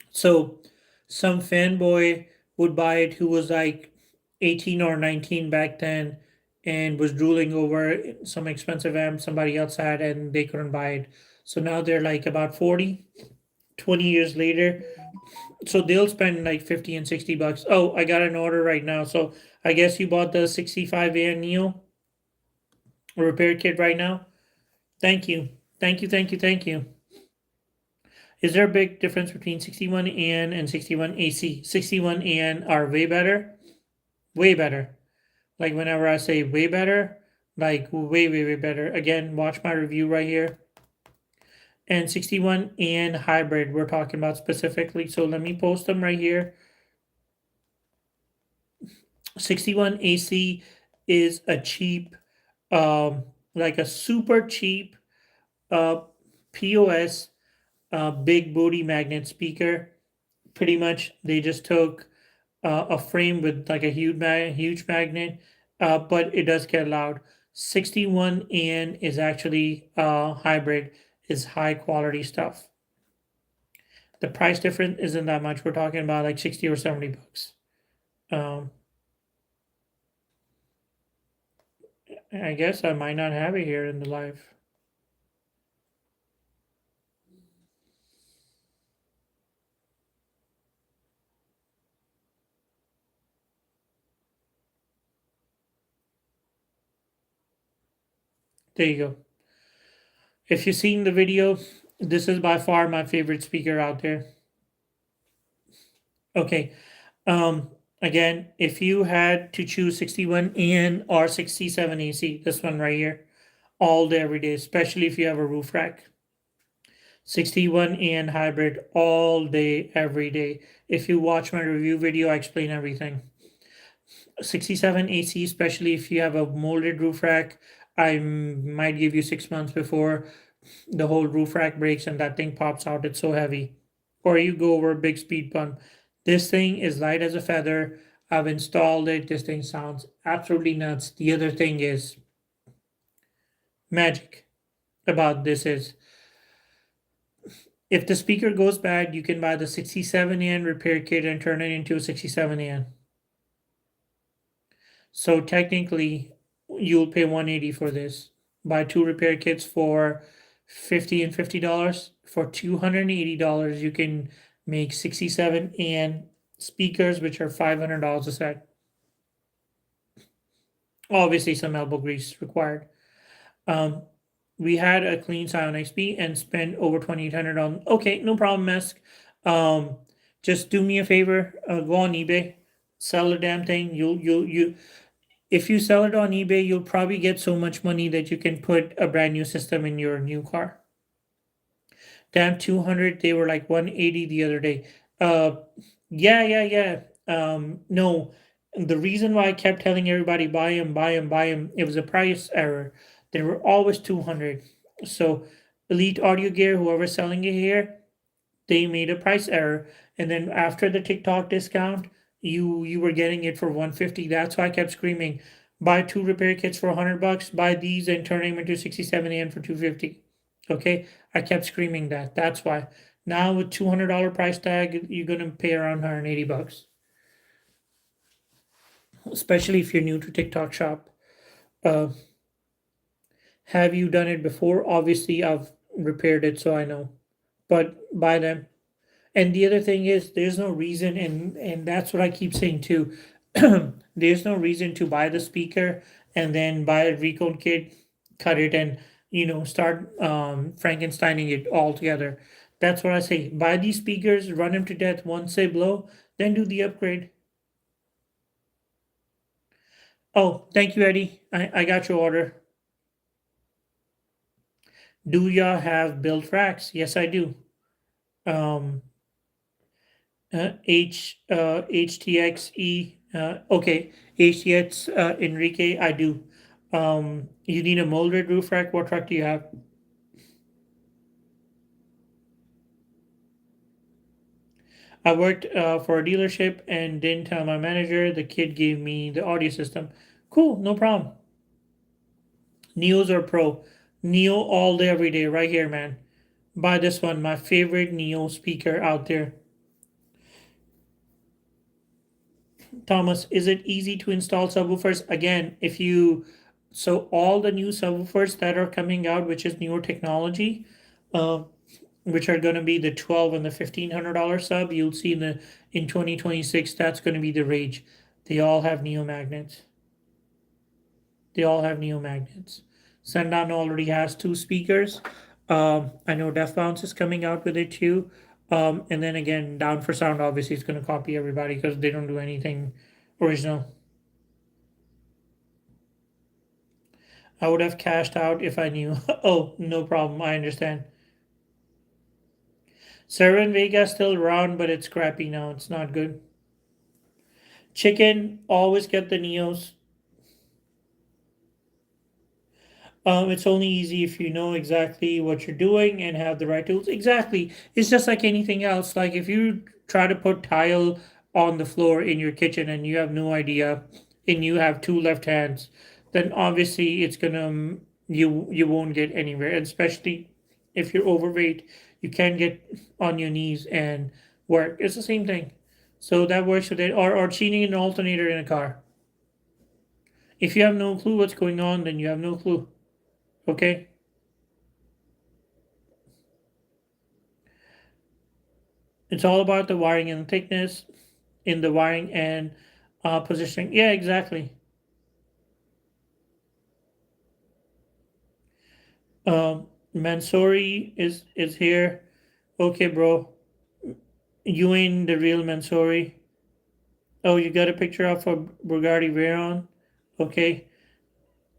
So some fanboy would buy it who was like 18 or 19 back then and was drooling over some expensive amp somebody else had and they couldn't buy it. So now they're like about 40, 20 years later. So they'll spend like 50 and 60 bucks. Oh, I got an order right now. So I guess you bought the 65A Neo repair kit right now. Thank you. Thank you. Thank you. Thank you. Is there a big difference between 61AN and 61AC? 61AN are way better. Way better. Like whenever I say way better, like way, way, way better. Again, watch my review right here. And 61AN hybrid, we're talking about specifically. So let me post them right here. 61AC is a cheap, like a super cheap POS big booty magnet speaker. Pretty much, they just took a frame with like a huge magnet, but it does get loud. 61AN is actually hybrid, is high quality stuff. The price difference isn't that much. We're talking about like 60 or 70 bucks. I guess I might not have it here in the live. There you go. If you've seen the video, this is by far my favorite speaker out there. Okay. Again, if you had to choose 61AN or 67AC, this one right here, all day, every day, especially if you have a roof rack. 61AN hybrid all day, every day. If you watch my review video, I explain everything. 67AC, especially if you have a molded roof rack, I might give you 6 months before the whole roof rack breaks and that thing pops out. It's so heavy. Or you go over a big speed bump. This thing is light as a feather. I've installed it. This thing sounds absolutely nuts. The other thing is magic about this is if the speaker goes bad, you can buy the 67AN repair kit and turn it into a 67AN. So technically, you'll pay 180 for this. Buy 2 repair kits for $50 and $50. For $280, you can make 67AN speakers, which are $500 a set. Obviously, some elbow grease required. We had a clean Scion XP and spent over $2,800 on. Okay, no problem, Mesk. Just do me a favor. Go on eBay, sell the damn thing. You. If you sell it on eBay, you'll probably get so much money that you can put a brand new system in your new car. Damn, 200. They were like 180 the other day. Yeah. No, the reason why I kept telling everybody buy them, buy them, buy them, it was a price error. They were always 200. So Elite Audio Gear, whoever's selling it here, they made a price error. And then after the TikTok discount, you were getting it for 150. That's why I kept screaming, buy 2 repair kits for $100, buy these and turn them into 67AN for 250. Okay, I kept screaming that. That's why. Now with $200 price tag, you're gonna pay around 180 bucks. Especially if you're new to TikTok shop. Have you done it before? Obviously, I've repaired it, so I know. But buy them. And the other thing is, there's no reason, and that's what I keep saying too. There's no reason to buy the speaker and then buy a recode kit, cut it, and start Frankensteining it all together. That's what I say. Buy these speakers, run them to death once they blow, then do the upgrade. Oh, thank you, Eddie. I got your order. Do ya have built racks? Yes, I do. Um, HTXE. Okay, HTX Enrique. I do. You need a molded roof rack. What rack do you have? I worked for a dealership and didn't tell my manager. The kid gave me the audio system. Cool, no problem. Neos or Pro? Neo all day, every day, right here, man. Buy this one, my favorite Neo speaker out there. Thomas, is it easy to install subwoofers? Again, if you so all the new subwoofers that are coming out, which is newer technology, uh, which are going to be the 12 and the $1,500 sub, you'll see in 2026 that's going to be the rage. They all have neo magnets. They all have neo magnets. Sundown already has two speakers. I know Def Bounce is coming out with it too. And then again, Down for Sound obviously is going to copy everybody because they don't do anything original. I would have cashed out if I knew. Oh, no problem. I understand. Cervin Vega still around, but it's crappy now. It's not good. Chicken, always get the Neos. It's only easy if you know exactly what you're doing and have the right tools. Exactly. It's just like anything else. Like if you try to put tile on the floor in your kitchen and you have no idea and you have two left hands, then obviously it's gonna you won't get anywhere. And especially if you're overweight, you can't get on your knees and work. It's the same thing. So that works with it. Or cheating an alternator in a car. If you have no clue what's going on, then you have no clue. Okay? It's all about the wiring and thickness in the wiring and positioning. Yeah, exactly. Mansory is here. Okay, bro. You ain't the real Mansory. Oh, you got a picture of a Bugatti Veyron. Okay.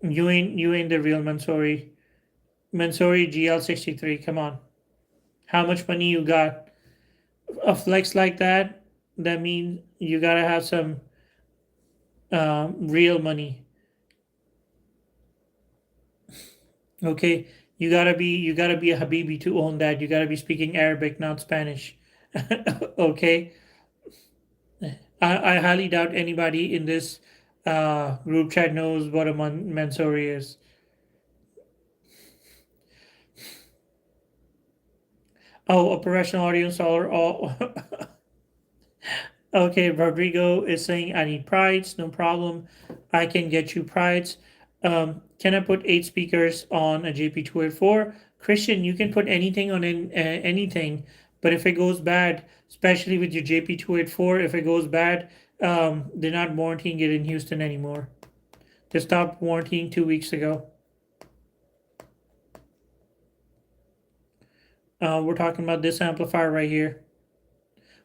You ain't the real Mansory. Mansory GL63. Come on. How much money you got? A flex like that, that means you gotta have some real money. Okay, you gotta be a Habibi to own that. You gotta be speaking Arabic, not Spanish. Okay, I highly doubt anybody in this group chat knows what a Mansory is. Oh, a professional audience or okay, Rodrigo is saying I need prides. No problem. I can get you prides. Can I put 8 speakers on a JP284? Christian, you can put anything on anything, but if it goes bad, especially with your JP284, if it goes bad, they're not warranting it in Houston anymore. They stopped warranting 2 weeks ago. We're talking about this amplifier right here.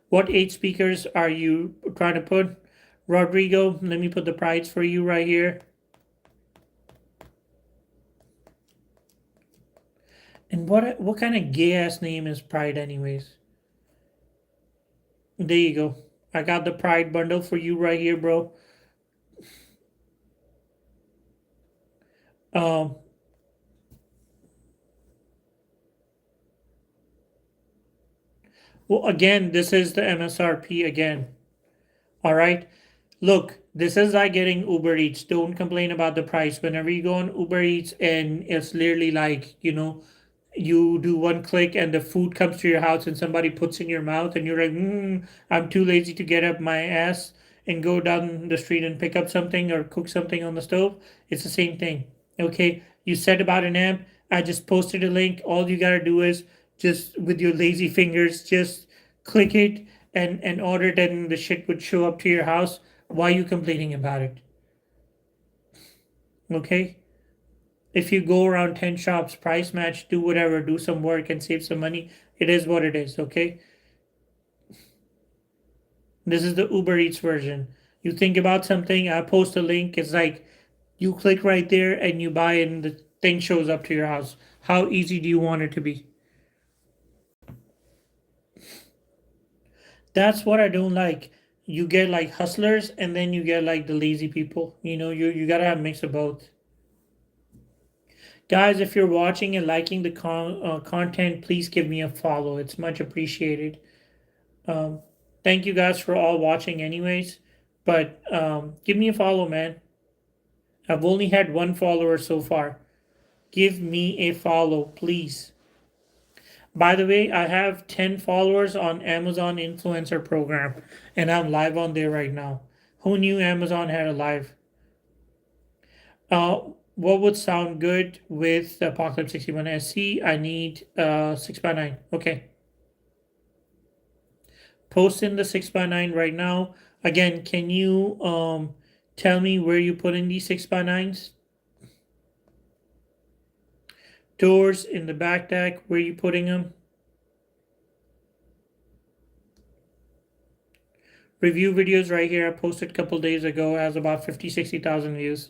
What 8 speakers are you trying to put? Rodrigo, let me put the price for you right here. And what kind of gay ass name is Pride anyways? There you go. I got the Pride bundle for you right here, bro. Um well again, this is the MSRP again. All right. Look, this is like getting Uber Eats. Don't complain about the price. Whenever you go on Uber Eats and it's literally like, you do one click and the food comes to your house and somebody puts in your mouth and you're like, I'm too lazy to get up my ass and go down the street and pick up something or cook something on the stove. It's the same thing. Okay. You said about an amp. I just posted a link. All you gotta do is just with your lazy fingers, just click it and order it, and the shit would show up to your house. Why are you complaining about it? Okay? If you go around 10 shops, price match, do whatever, do some work and save some money, it is what it is, okay? This is the Uber Eats version. You think about something, I post a link, it's like you click right there and you buy and the thing shows up to your house. How easy do you want it to be? That's what I don't like. You get like hustlers and then you get like the lazy people. You gotta have a mix of both. Guys, if you're watching and liking the content, please give me a follow. It's much appreciated. Um, Thank you guys for all watching, anyways. But give me a follow, man. I've only had one follower so far. Give me a follow, please. By the way, I have 10 followers on Amazon Influencer Program, and I'm live on there right now. Who knew Amazon had a live? What would sound good with the Apocalypse 61 SC? I need 6x9. Okay. Post in the 6x9 right now. Again, can you tell me where you put in these 6x9s? Doors in the back deck, where you putting them? Review videos right here. I posted a couple days ago. It has about 50,000-60,000 views.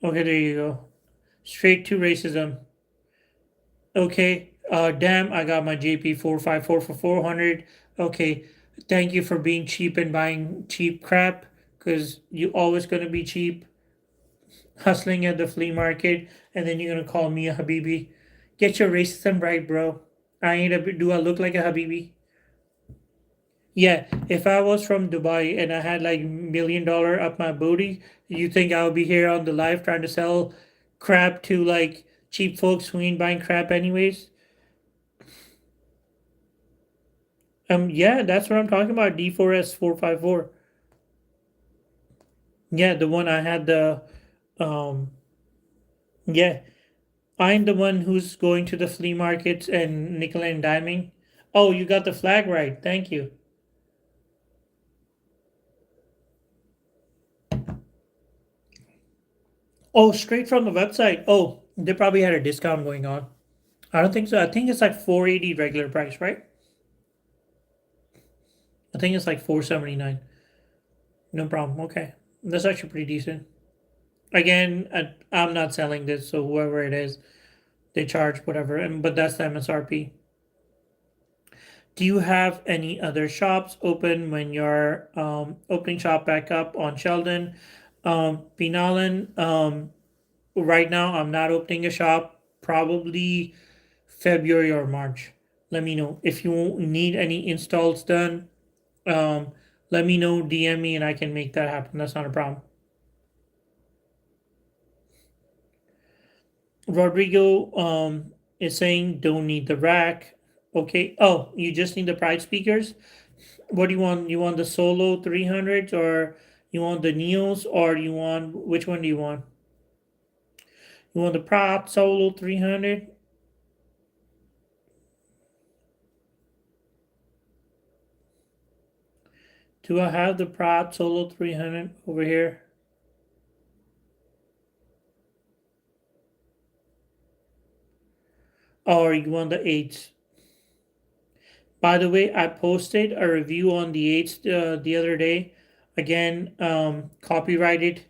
Okay, there you go. Straight to racism. Okay. Damn, I got my JP454 for 400. Okay. Thank you for being cheap and buying cheap crap, because you always gonna be cheap, hustling at the flea market, and then you're gonna call me a Habibi. Get your racism right, bro. I ain't a. Do I look like a Habibi? Yeah, if I was from Dubai and I had like $1 million up my booty, you think I would be here on the live trying to sell crap to like cheap folks who ain't buying crap anyways? Yeah, that's what I'm talking about. D4S454. Yeah, the one I had the um yeah. I'm the one who's going to the flea markets and nickel and diming. Oh, you got the flag right. Thank you. Oh, straight from the website. Oh, they probably had a discount going on. I don't think so. I think it's like 480 regular price, right? I think it's like 479. No problem. Okay. That's actually pretty decent. Again, I'm not selling this, so whoever it is, they charge whatever, and but that's the MSRP. Do you have any other shops open when you're opening shop back up on Sheldon? Penallen, right now I'm not opening a shop, probably February or March. Let me know. If you need any installs done, um, let me know, DM me, and I can make that happen. That's not a problem. Rodrigo is saying don't need the rack. Okay. Oh, you just need the Pride speakers. What do you want? You want the Solo 300s, or you want the Neos, or you want, which one do you want? You want the Pride Solo 300? Do I have the Pride Solo 300 over here? Or you want the 8s? By the way, I posted a review on the 8s the other day. Again, copyrighted.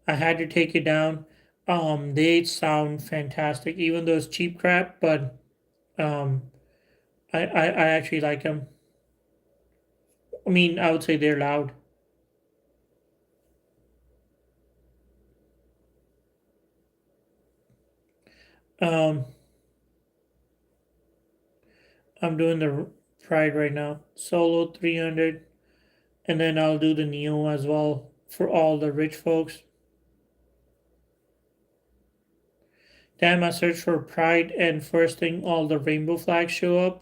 I had to take it down. The 8s sound fantastic, even though it's cheap crap, but um, I actually like them. I mean, I would say they're loud. Um, I'm doing the Pride right now. Solo 300, and then I'll do the Neo as well for all the rich folks. Damn, I search for Pride, and first thing, all the rainbow flags show up.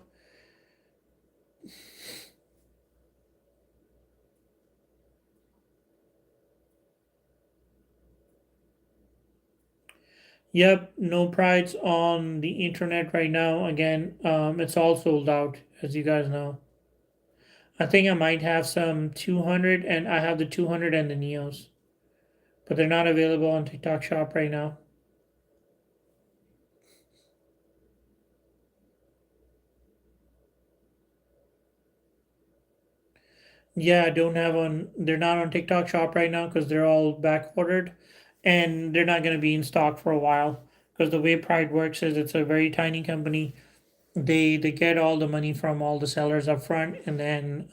Yep, no prides on the internet right now. Again, it's all sold out, as you guys know. I think I might have some 200, and I have the 200 and the Neos, but they're not available on TikTok Shop right now. Yeah, I don't have on. They're not on TikTok Shop right now because they're all back ordered, and they're not going to be in stock for a while. Because the way Pride works is it's a very tiny company. They get all the money from all the sellers up front, and then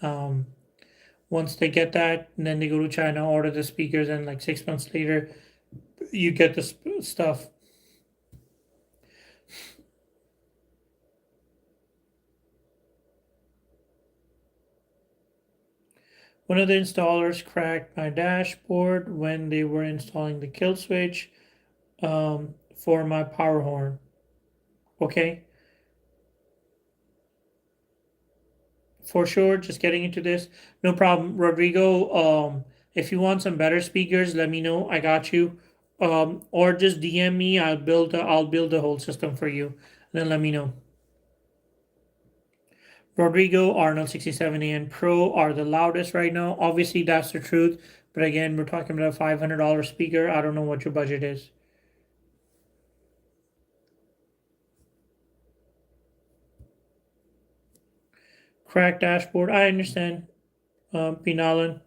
once they get that, then they go to China, order the speakers, and like 6 months later, you get the stuff. One of the installers cracked my dashboard when they were installing the kill switch for my power horn. Okay, for sure. Just getting into this, no problem, Rodrigo. If you want some better speakers, let me know. I got you. Or just DM me. I'll build the whole system for you. And then let me know. Rodrigo, Arnold 67A and Pro are the loudest right now. Obviously, that's the truth. But again, we're talking about a $500 speaker. I don't know what your budget is. Cracked dashboard. I understand. Pinalan.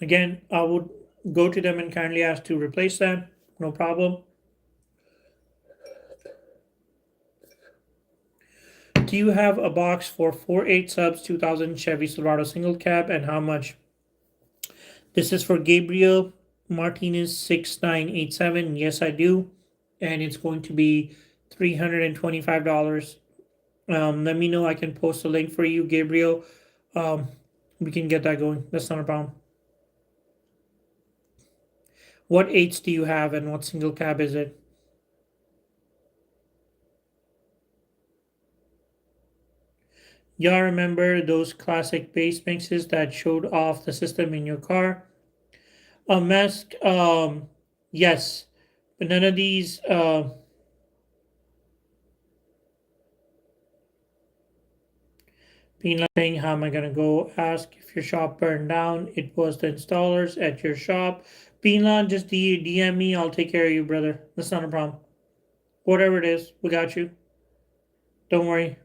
Again, I would go to them and kindly ask to replace them. No problem. Do you have a box for 4.8 subs 2000 Chevy Silverado single cab, and how much? This is for Gabriel Martinez 6987. Yes, I do. And it's going to be $325. Let me know. I can post a link for you, Gabriel. Um, we can get that going. That's not a problem. What eights do you have, and what single cab is it? Y'all remember those classic bass mixes that showed off the system in your car? A mask, yes, but none of these. Being like saying, how am I gonna go ask if your shop burned down? It was the installers at your shop. Beanlon, just DM me. I'll take care of you, brother. That's not a problem. Whatever it is, we got you. Don't worry.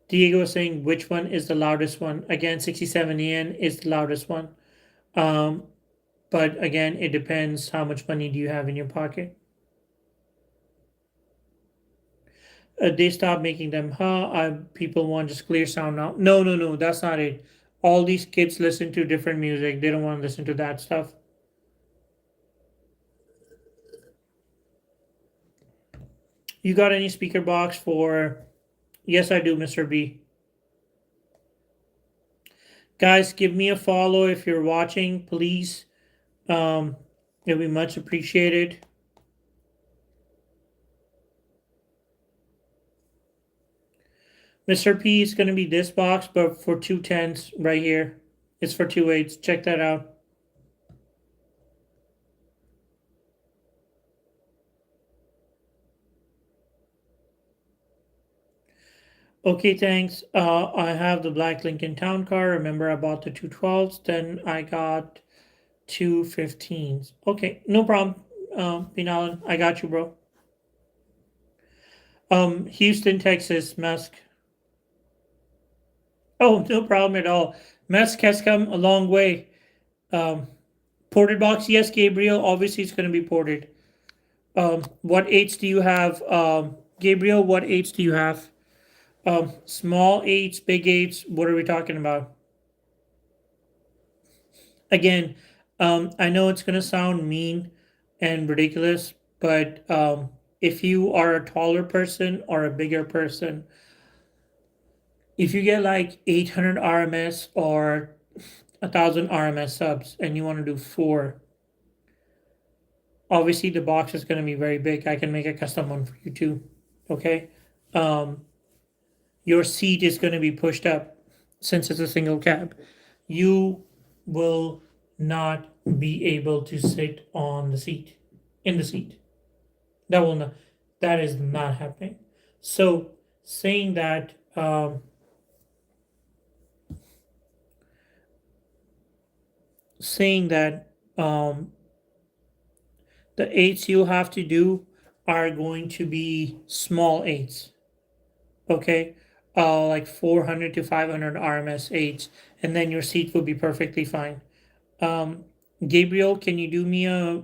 Diego is saying which one is the loudest one. Again, 67 yen is the loudest one. Um, but again, it depends how much money do you have in your pocket. They stopped making them. People want just clear sound now. No, no, no, that's not it. All these kids listen to different music. They don't want to listen to that stuff. You got any speaker box for? Yes, I do, Mr. B. Guys, give me a follow if you're watching, please. It'll be much appreciated. Mr. P is going to be this box, but for 210s right here. It's for 2.8s. Check that out. Okay, thanks. I have the black Lincoln Town Car. Remember, I bought the 212s. Then I got 215s. Okay, no problem. Pinalan, I got you, bro. Houston, Texas, Musk. Oh, no problem at all. Musk has come a long way. Um, ported box, yes, Gabriel. Obviously, it's going to be ported. What eights do you have? Gabriel, what eights do you have? Small eights, big eights. What are we talking about? Again, I know it's gonna sound mean and ridiculous, but if you are a taller person or a bigger person, if you get like 800 RMS or 1,000 RMS subs and you want to do 4, obviously the box is going to be very big. I can make a custom one for you too. Okay. Um, your seat is going to be pushed up since it's a single cab. You will not be able to sit on the seat, in the seat. That will not, that is not happening. So saying that, saying that the eights you'll have to do are going to be small eights. Okay, like 400 to 500 RMS eights, and then your seat will be perfectly fine. Um, Gabriel, can you do me a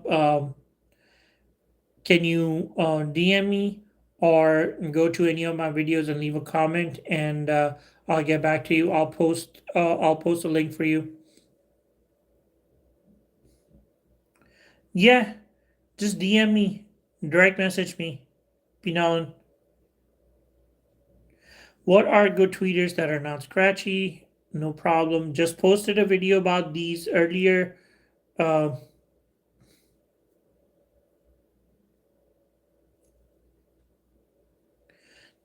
can you DM me or go to any of my videos and leave a comment, and I'll get back to you. I'll post a link for you. Yeah, just DM me, direct message me, Pinalan. What are good tweeters that are not scratchy? No problem. Just posted a video about these earlier. Uh,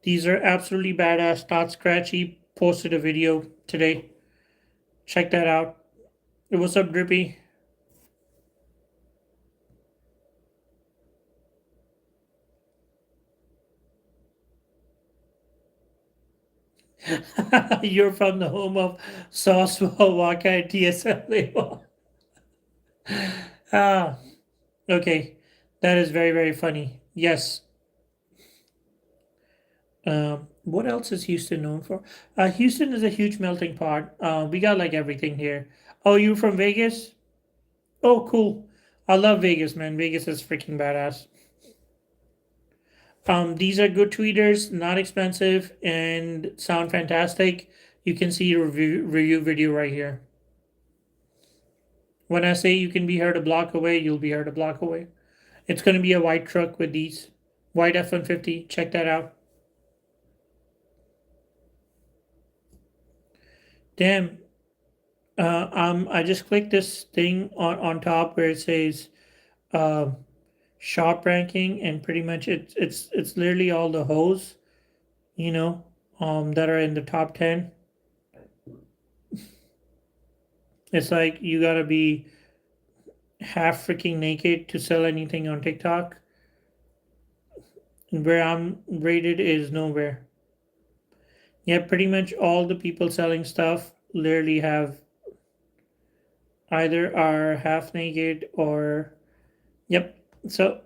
these are absolutely badass, not scratchy. Posted a video today. Check that out. What's up, Drippy? You're from the home of Soswell, Waka, and TSL. Ah, okay. That is very, very funny. Yes. What else is Houston known for? Houston is a huge melting pot. We got like everything here. Oh, you from Vegas? Oh, cool. I love Vegas, man. Vegas is freaking badass. These are good tweeters, not expensive, and sound fantastic. You can see a review video right here. When I say you can be heard a block away, you'll be heard a block away. It's going to be a white truck with these. White F-150. Check that out. Damn. I just clicked this thing on top where it says uh, shop ranking, and pretty much it's literally all the hoes, you know, that are in the top 10. It's like you gotta be half freaking naked to sell anything on TikTok. Where I'm rated is nowhere. Yeah, pretty much all the people selling stuff literally have either are half naked or yep. So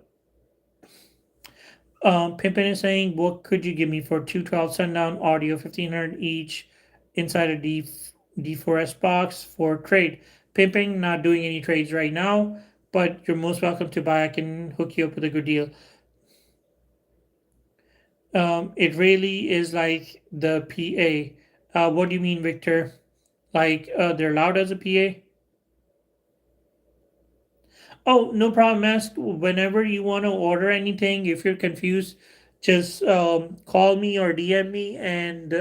Pimpin is saying, what could you give me for 212 sundown audio, 1500 each inside a D4S box for trade? Pimping, not doing any trades right now, but you're most welcome to buy. I can hook you up with a good deal. It really is like the PA. What do you mean, Victor? Like they're allowed as a PA? Oh, no problem. Ask whenever you want to order anything. If you're confused, just call me or DM me, and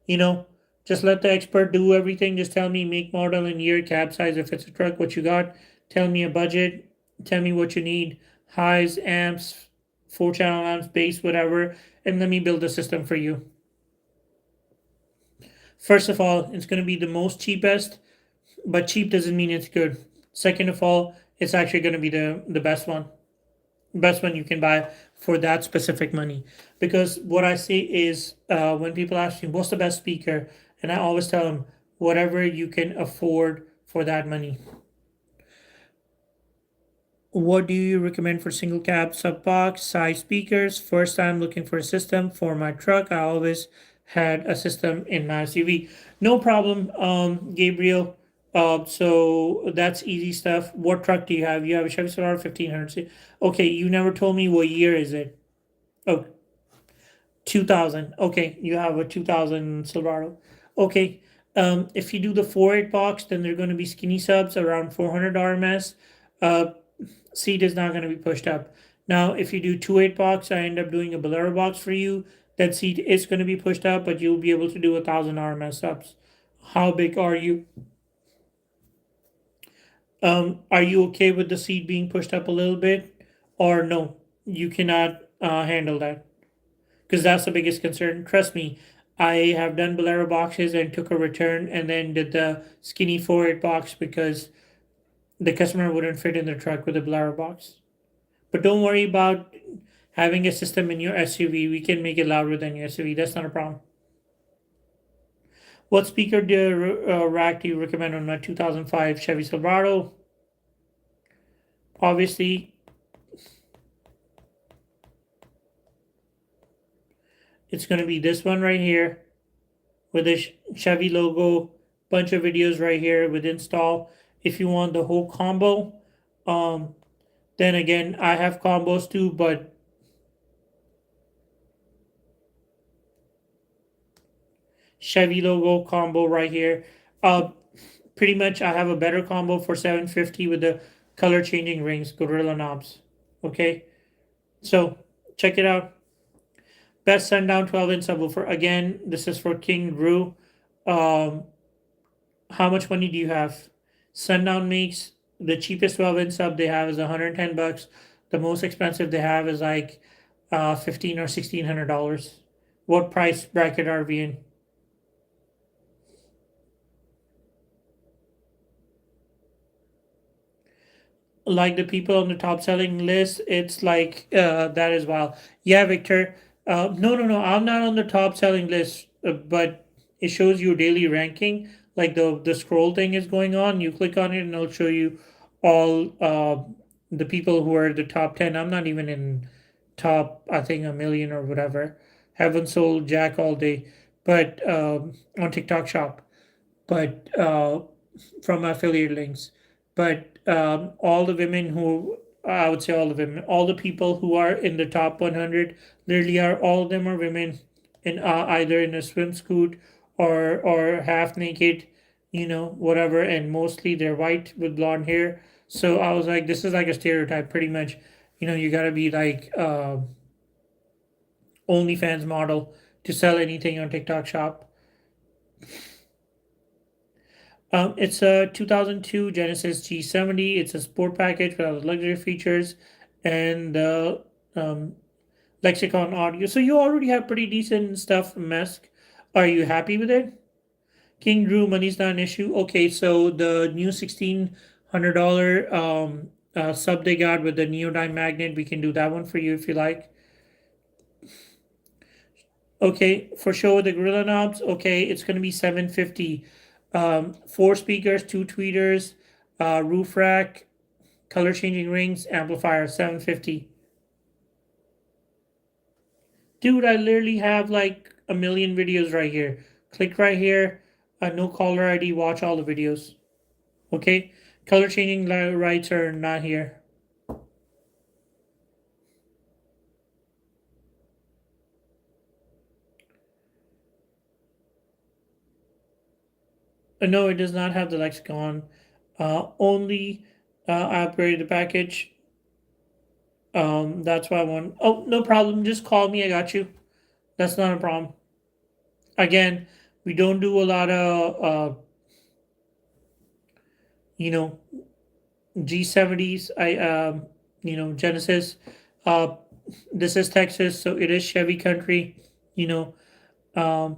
you know, just let the expert do everything. Just tell me make, model, and year, cab size. If it's a truck, what you got. Tell me a budget. Tell me what you need. Highs, amps, 4 channel amps, bass, whatever, and let me build a system for you. First of all, it's going to be the most cheapest, but cheap doesn't mean it's good. Second of all, it's actually going to be the best one you can buy for that specific money. Because what I say is, when people ask me what's the best speaker, and I always tell them whatever you can afford for that money. What do you recommend for single cab sub box size speakers? First time looking for a system for my truck. I always had a system in my SUV. No problem, Gabriel. So that's easy stuff. What truck do you have? You have a Chevy Silverado 1500. Okay, you never told me what year is it. Oh, 2000. Okay, you have a 2000 Silverado. Okay, if you do the 4.8 box, then they're going to be skinny subs around 400 RMS. Uh, seat is not going to be pushed up. Now, if you do 2.8 box, I end up doing a Bolero box for you. That seat is going to be pushed up, but you'll be able to do 1,000 RMS subs. How big are you? Are you okay with the seat being pushed up a little bit, or no? You cannot handle that because that's the biggest concern. Trust me, I have done Bolero boxes and took a return and then did the skinny 4.8 box because the customer wouldn't fit in the truck with a Bolero box. But don't worry about having a system in your SUV. We can make it louder than your SUV. That's not a problem. What speaker rack do you recommend on my 2005 Chevy Silverado? Obviously, it's going to be this one right here with the Chevy logo. Bunch of videos right here with install. If you want the whole combo, um, then again, I have combos too, but Chevy logo combo right here. Uh, Pretty much I have a better combo for 750 with the color changing rings, Gorilla knobs. Okay, so check it out. Best Sundown 12-inch subwoofer. Again, this is for King Drew. Um, how much money do you have? Sundown makes the cheapest 12-inch sub they have is 110 bucks. The most expensive they have is like 15 or $1,600. What price bracket are we in? Like the people on the top selling list, it's like that as well. Yeah, Victor. No. I'm not on the top selling list, but it shows you daily ranking. Like the scroll thing is going on. You click on it, and it'll show you all the people who are the top 10. I'm not even in top. I think a million or whatever. Haven't sold Jack all day, but on TikTok Shop. But from affiliate links. But all the women who, I would say all the women, all the people who are in the top 100, literally are all of them are women in either in a swimsuit or half naked, whatever, and mostly they're white with blonde hair. So I was like, this is like a stereotype, pretty much. You gotta be like OnlyFans model to sell anything on TikTok Shop. It's a 2002 Genesis G70. It's a sport package with all the luxury features and the Lexicon audio. So you already have pretty decent stuff, Mesk. Are you happy with it? King Drew, money's not an issue. Okay, so the new $1,600 sub they got with the neodyne magnet, we can do that one for you if you like. Okay, for sure with the Gorilla knobs. Okay, it's gonna be 750. Four speakers, two tweeters, roof rack, color changing rings, amplifier, 750. Dude, I literally have like a million videos right here. Click right here, no caller ID, watch all the videos. Okay, color changing rights are not here. No, it does not have the lexicon. Only I upgraded the package. That's why I want. Oh, no problem. Just call me. I got you. That's not a problem. Again, we don't do a lot of you know G70s. Genesis. Uh, this is Texas, so it is Chevy country. You know, um,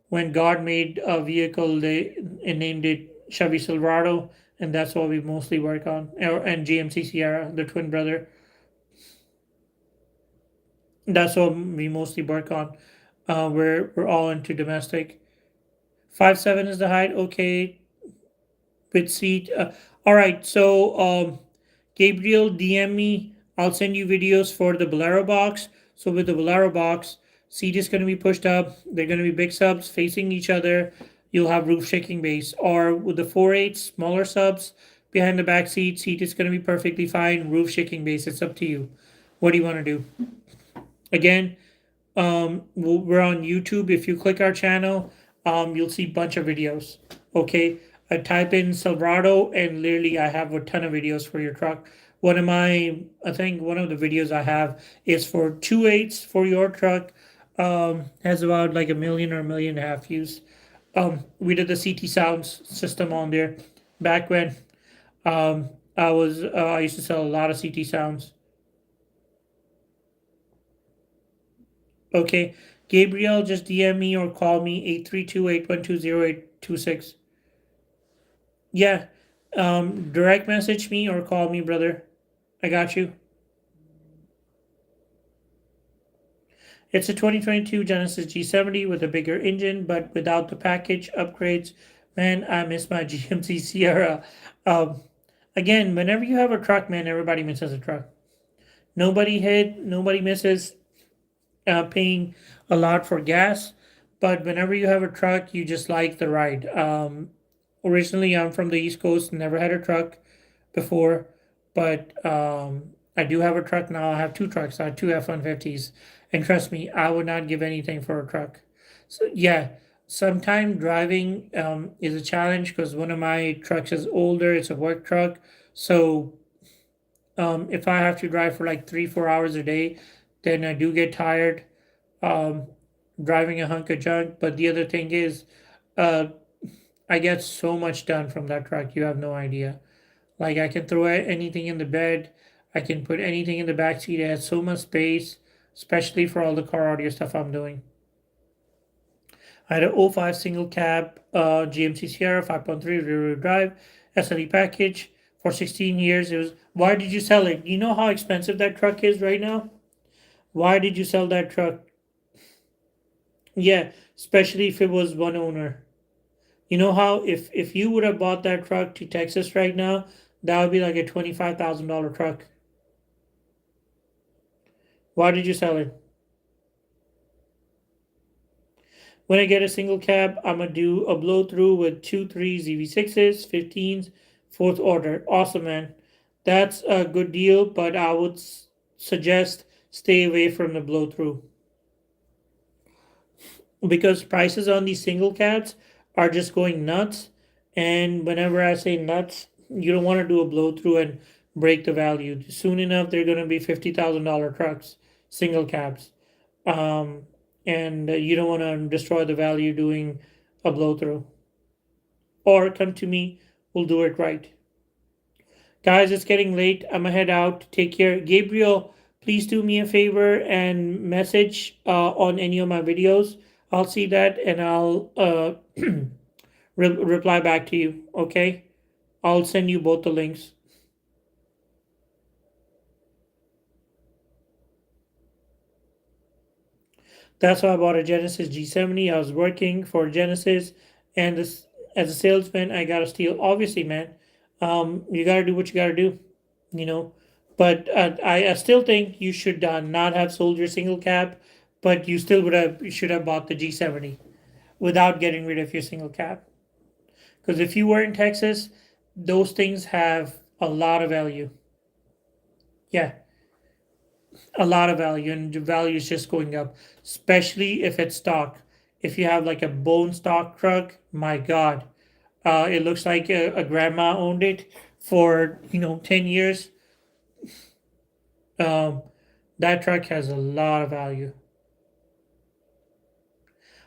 when God made a vehicle, they named it Chevy Silverado, and that's what we mostly work on. And GMC Sierra, the twin brother. That's what we mostly work on. We're all into domestic. 5'7" is the height. Okay, with seat. All right. So Gabriel, DM me. I'll send you videos for the Bolero box. So with the Bolero box, seat is going to be pushed up. They're going to be big subs facing each other. You'll have roof shaking base. Or with the 4.8 smaller subs behind the back seat is going to be perfectly fine. Roof shaking base. It's up to you. What do you want to do? Again, we're on YouTube. If you click our channel, you'll see a bunch of videos. Okay, I type in Silverado, and literally I have a ton of videos for your truck. I think one of the videos I have is for 2.8s for your truck. Has about like a million or a million and a half views. We did the CT sounds system on there back when I used to sell a lot of CT sounds. Okay, Gabriel, just DM me or call me 832-812-0826. Yeah, direct message me or call me, brother. I got you. It's a 2022 Genesis G70 with a bigger engine, but without the package upgrades. Man, I miss my GMC Sierra. Um, Again, whenever you have a truck, man, everybody misses a truck. Nobody misses paying a lot for gas, but whenever you have a truck, you just like the ride. Originally, I'm from the East Coast, never had a truck before, but I do have a truck now. I have two trucks. I have two F-150s, and trust me, I would not give anything for a truck. So yeah, sometimes driving is a challenge because one of my trucks is older. It's a work truck, so if I have to drive for like 3 4 hours a day, then I do get tired um, driving a hunk of junk. But the other thing is, uh, I get so much done from that truck. You have no idea. Like I can throw anything in the bed. I can put anything in the back seat. It has so much space, especially for all the car audio stuff I'm doing. I had an '05 single cab GMC Sierra 5.3 rear wheel drive SLE package for 16 years. It was. Why did you sell it? You know how expensive that truck is right now? Why did you sell that truck? Yeah, especially if it was one owner. You know how if you would have bought that truck to Texas right now, that would be like a $25,000 truck. Why did you sell it? When I get a single cab, I'm gonna do a blow through with 2 3 ZV6s, 15s, fourth order. Awesome, man. That's a good deal, but I would suggest stay away from the blow through because prices on these single cabs are just going nuts. And whenever I say nuts, you don't want to do a blow through and break the value. Soon enough, they're going to be $50,000 trucks, single cabs. Um, and you don't want to destroy the value doing a blow through. Or come to me, we'll do it right. Guys, it's getting late. I'm gonna head out. Take care. Gabriel, please do me a favor and message on any of my videos. I'll see that and I'll reply back to you. Okay? I'll send you both the links. That's why I bought a Genesis G70. I was working for Genesis, and this as a salesman, I gotta steal. Obviously, man, you gotta do what you gotta do, you know. But I still think you should not have sold your single cab, but you should have bought the G70 without getting rid of your single cab. Because if you were in Texas, those things have a lot of value. Yeah, a lot of value, and the value is just going up, especially if it's stock. If you have like a bone stock truck, my God, it looks like a grandma owned it for 10 years. Um, that truck has a lot of value.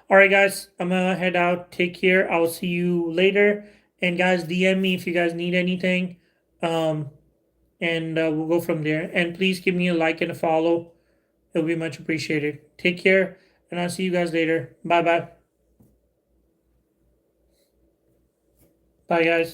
All right, guys, I'm gonna head out. Take care. I'll see you later. And guys, DM me if you guys need anything. Um, and we'll go from there. And please give me a like and a follow. It'll be much appreciated. Take care, and I'll see you guys later. Bye bye. Bye, guys.